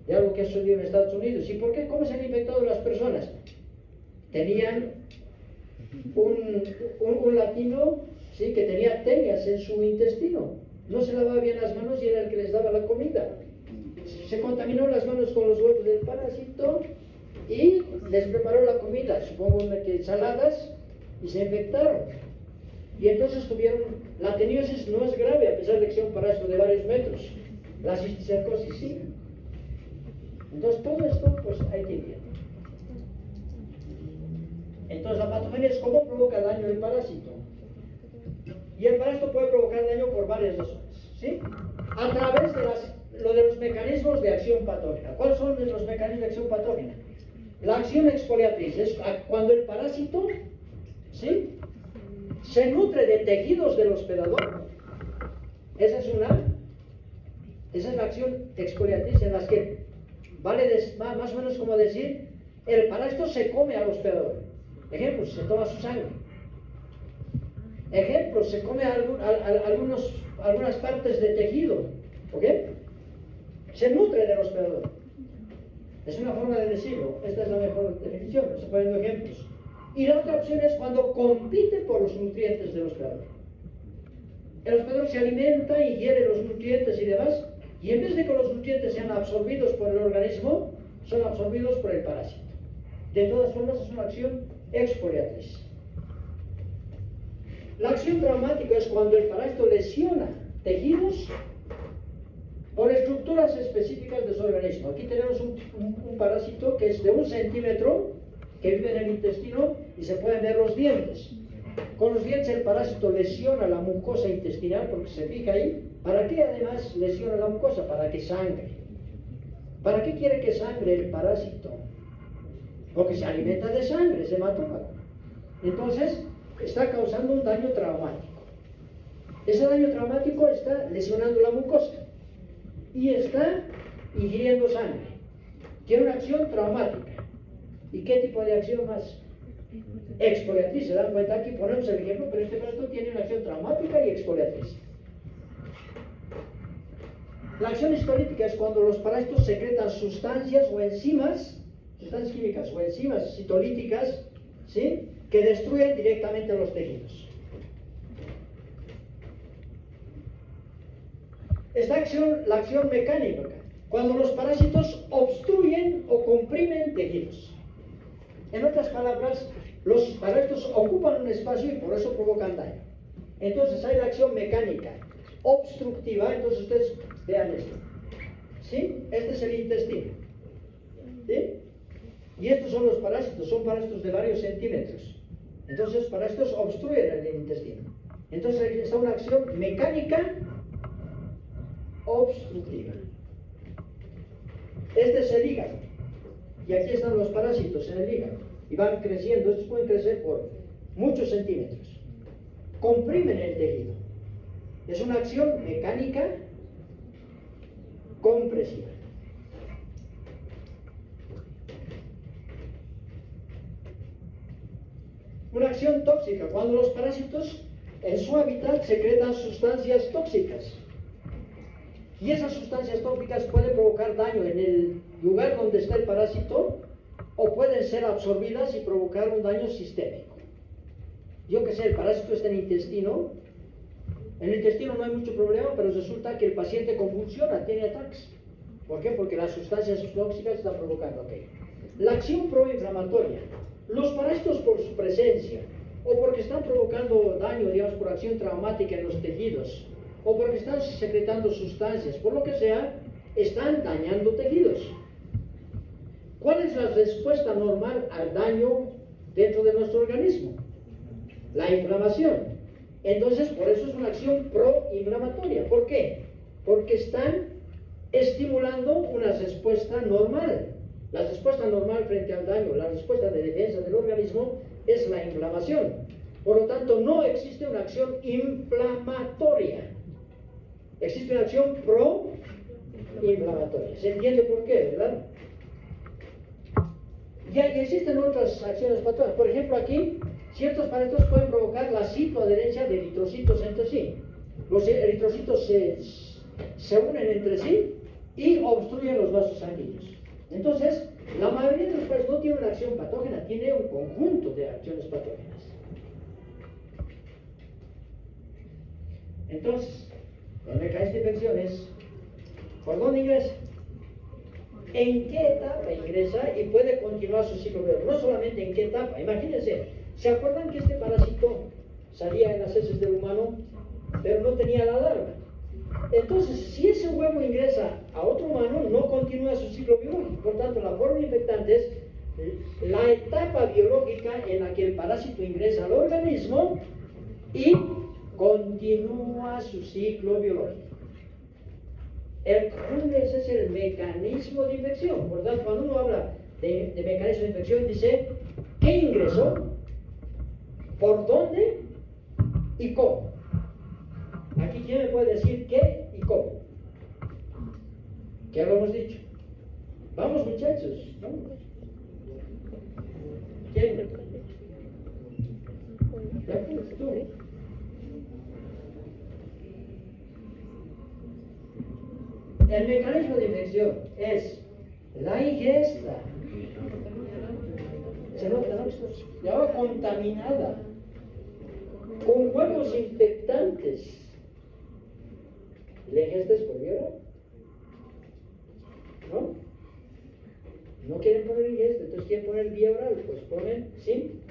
Speaker 1: de algo que ha sucedido en Estados Unidos. ¿Y por qué? ¿Cómo se han infectado las personas? Tenían un latino, ¿sí?, que tenía tenias en su intestino. No se lavaba bien las manos y era el que les daba la comida. Se contaminó las manos con los huevos del parásito y les preparó la comida, supongo que ensaladas, y se infectaron. Y entonces la teniosis no es grave a pesar de que sea un parásito de varios metros. La cisticercosis sí. Entonces todo esto pues hay que ver. Entonces la patogenia es cómo provoca daño el parásito. Y el parásito puede provocar daño por varias razones, ¿sí? A través de los mecanismos de acción patógena. ¿Cuáles son los mecanismos de acción patógena? La acción exfoliatriz es cuando el parásito, ¿sí?, se nutre de tejidos del hospedador. Esa es la acción exfoliatriz en las que más o menos como decir, el parásito se come al hospedador. Ejemplo, se toma su sangre. Ejemplo, se come algunas partes de tejido. ¿Ok? Se nutre del hospedador. Es una forma de decirlo. Esta es la mejor definición. Estoy poniendo ejemplos. Y la otra opción es cuando compite por los nutrientes del hospedador. El hospedador se alimenta, ingiere los nutrientes y demás, y en vez de que los nutrientes sean absorbidos por el organismo, son absorbidos por el parásito. De todas formas, es una acción exfoliatriz. La acción traumática es cuando el parásito lesiona tejidos por estructuras específicas de su organismo. Aquí tenemos un parásito que es de 1 centímetro, que vive en el intestino y se pueden ver los dientes. Con los dientes el parásito lesiona la mucosa intestinal porque se fija ahí. ¿Para qué además lesiona la mucosa? Para que sangre. ¿Para qué quiere que sangre el parásito? Porque se alimenta de sangre, es hematófago. Entonces, está causando un daño traumático. Ese daño traumático está lesionando la mucosa y está ingiriendo sangre. Tiene una acción traumática. ¿Y qué tipo de acción más? Exfoliatriz. Se dan cuenta, aquí ponemos el ejemplo, pero este parásito tiene una acción traumática y exfoliatriz. La acción histolítica es cuando los parásitos secretan sustancias o enzimas, sustancias químicas o enzimas citolíticas, ¿sí?, que destruyen directamente los tejidos. Esta acción, la acción mecánica, cuando los parásitos obstruyen o comprimen tejidos. En otras palabras, los parásitos ocupan un espacio y por eso provocan daño. Entonces hay la acción mecánica obstructiva. Entonces ustedes vean esto, ¿sí? Este es el intestino, ¿sí? Y estos son los parásitos, son parásitos de varios centímetros. Entonces los parásitos obstruyen el intestino. Entonces aquí está una acción mecánica obstructiva. Este es el hígado. Y aquí están los parásitos en el hígado. Y van creciendo. Estos pueden crecer por muchos centímetros. Comprimen el tejido. Es una acción mecánica compresiva. Una acción tóxica, cuando los parásitos en su hábitat secretan sustancias tóxicas. Y esas sustancias tóxicas pueden provocar daño en el lugar donde está el parásito o pueden ser absorbidas y provocar un daño sistémico. Yo que sé, el parásito está en el intestino. En el intestino no hay mucho problema, pero resulta que el paciente convulsiona, tiene ataques. ¿Por qué? Porque las sustancias tóxicas están provocando aquello. La acción proinflamatoria. Los parásitos por su presencia o porque están provocando daño, digamos, por acción traumática en los tejidos o porque están secretando sustancias, por lo que sea, están dañando tejidos. ¿Cuál es la respuesta normal al daño dentro de nuestro organismo? La inflamación. Entonces, por eso es una acción proinflamatoria. ¿Por qué? Porque están estimulando una respuesta normal. La respuesta normal frente al daño, la respuesta de defensa del organismo es la inflamación. Por lo tanto, no existe una acción inflamatoria. Existe una acción proinflamatoria. ¿Se entiende por qué, verdad? Ya existen otras acciones patógenas. Por ejemplo, aquí, ciertos parásitos pueden provocar la citoadherencia de eritrocitos entre sí. Los eritrocitos se unen entre sí y obstruyen los vasos sanguíneos. Entonces, la mayoría de los parásitos no tiene una acción patógena, tiene un conjunto de acciones patógenas. Entonces, el mecanismo de infección es, ¿por dónde ingresa? ¿En qué etapa ingresa? Y puede continuar su ciclo biológico. No solamente en qué etapa. Imagínense, ¿se acuerdan que este parásito salía en las heces del humano, pero no tenía la larva? Entonces, si ese huevo ingresa a otro humano, no continúa su ciclo biológico. Por tanto, la forma infectante es la etapa biológica en la que el parásito ingresa al organismo y continúa su ciclo biológico. Ese es el mecanismo de infección. Por tanto, cuando uno habla de mecanismo de infección, dice ¿qué ingresó? ¿Por dónde? ¿Y cómo? Aquí, ¿quién me puede decir qué y cómo? ¿Qué lo hemos dicho? Vamos, muchachos, vamos. ¿Quién? Ya, pues, tú. El mecanismo de infección es la ingesta. Se nota, ¿no? De agua contaminada con huevos infectantes. ¿La ingesta es por viola? ¿No? No quieren poner ingesta, entonces quieren poner vía oral, pues ponen sin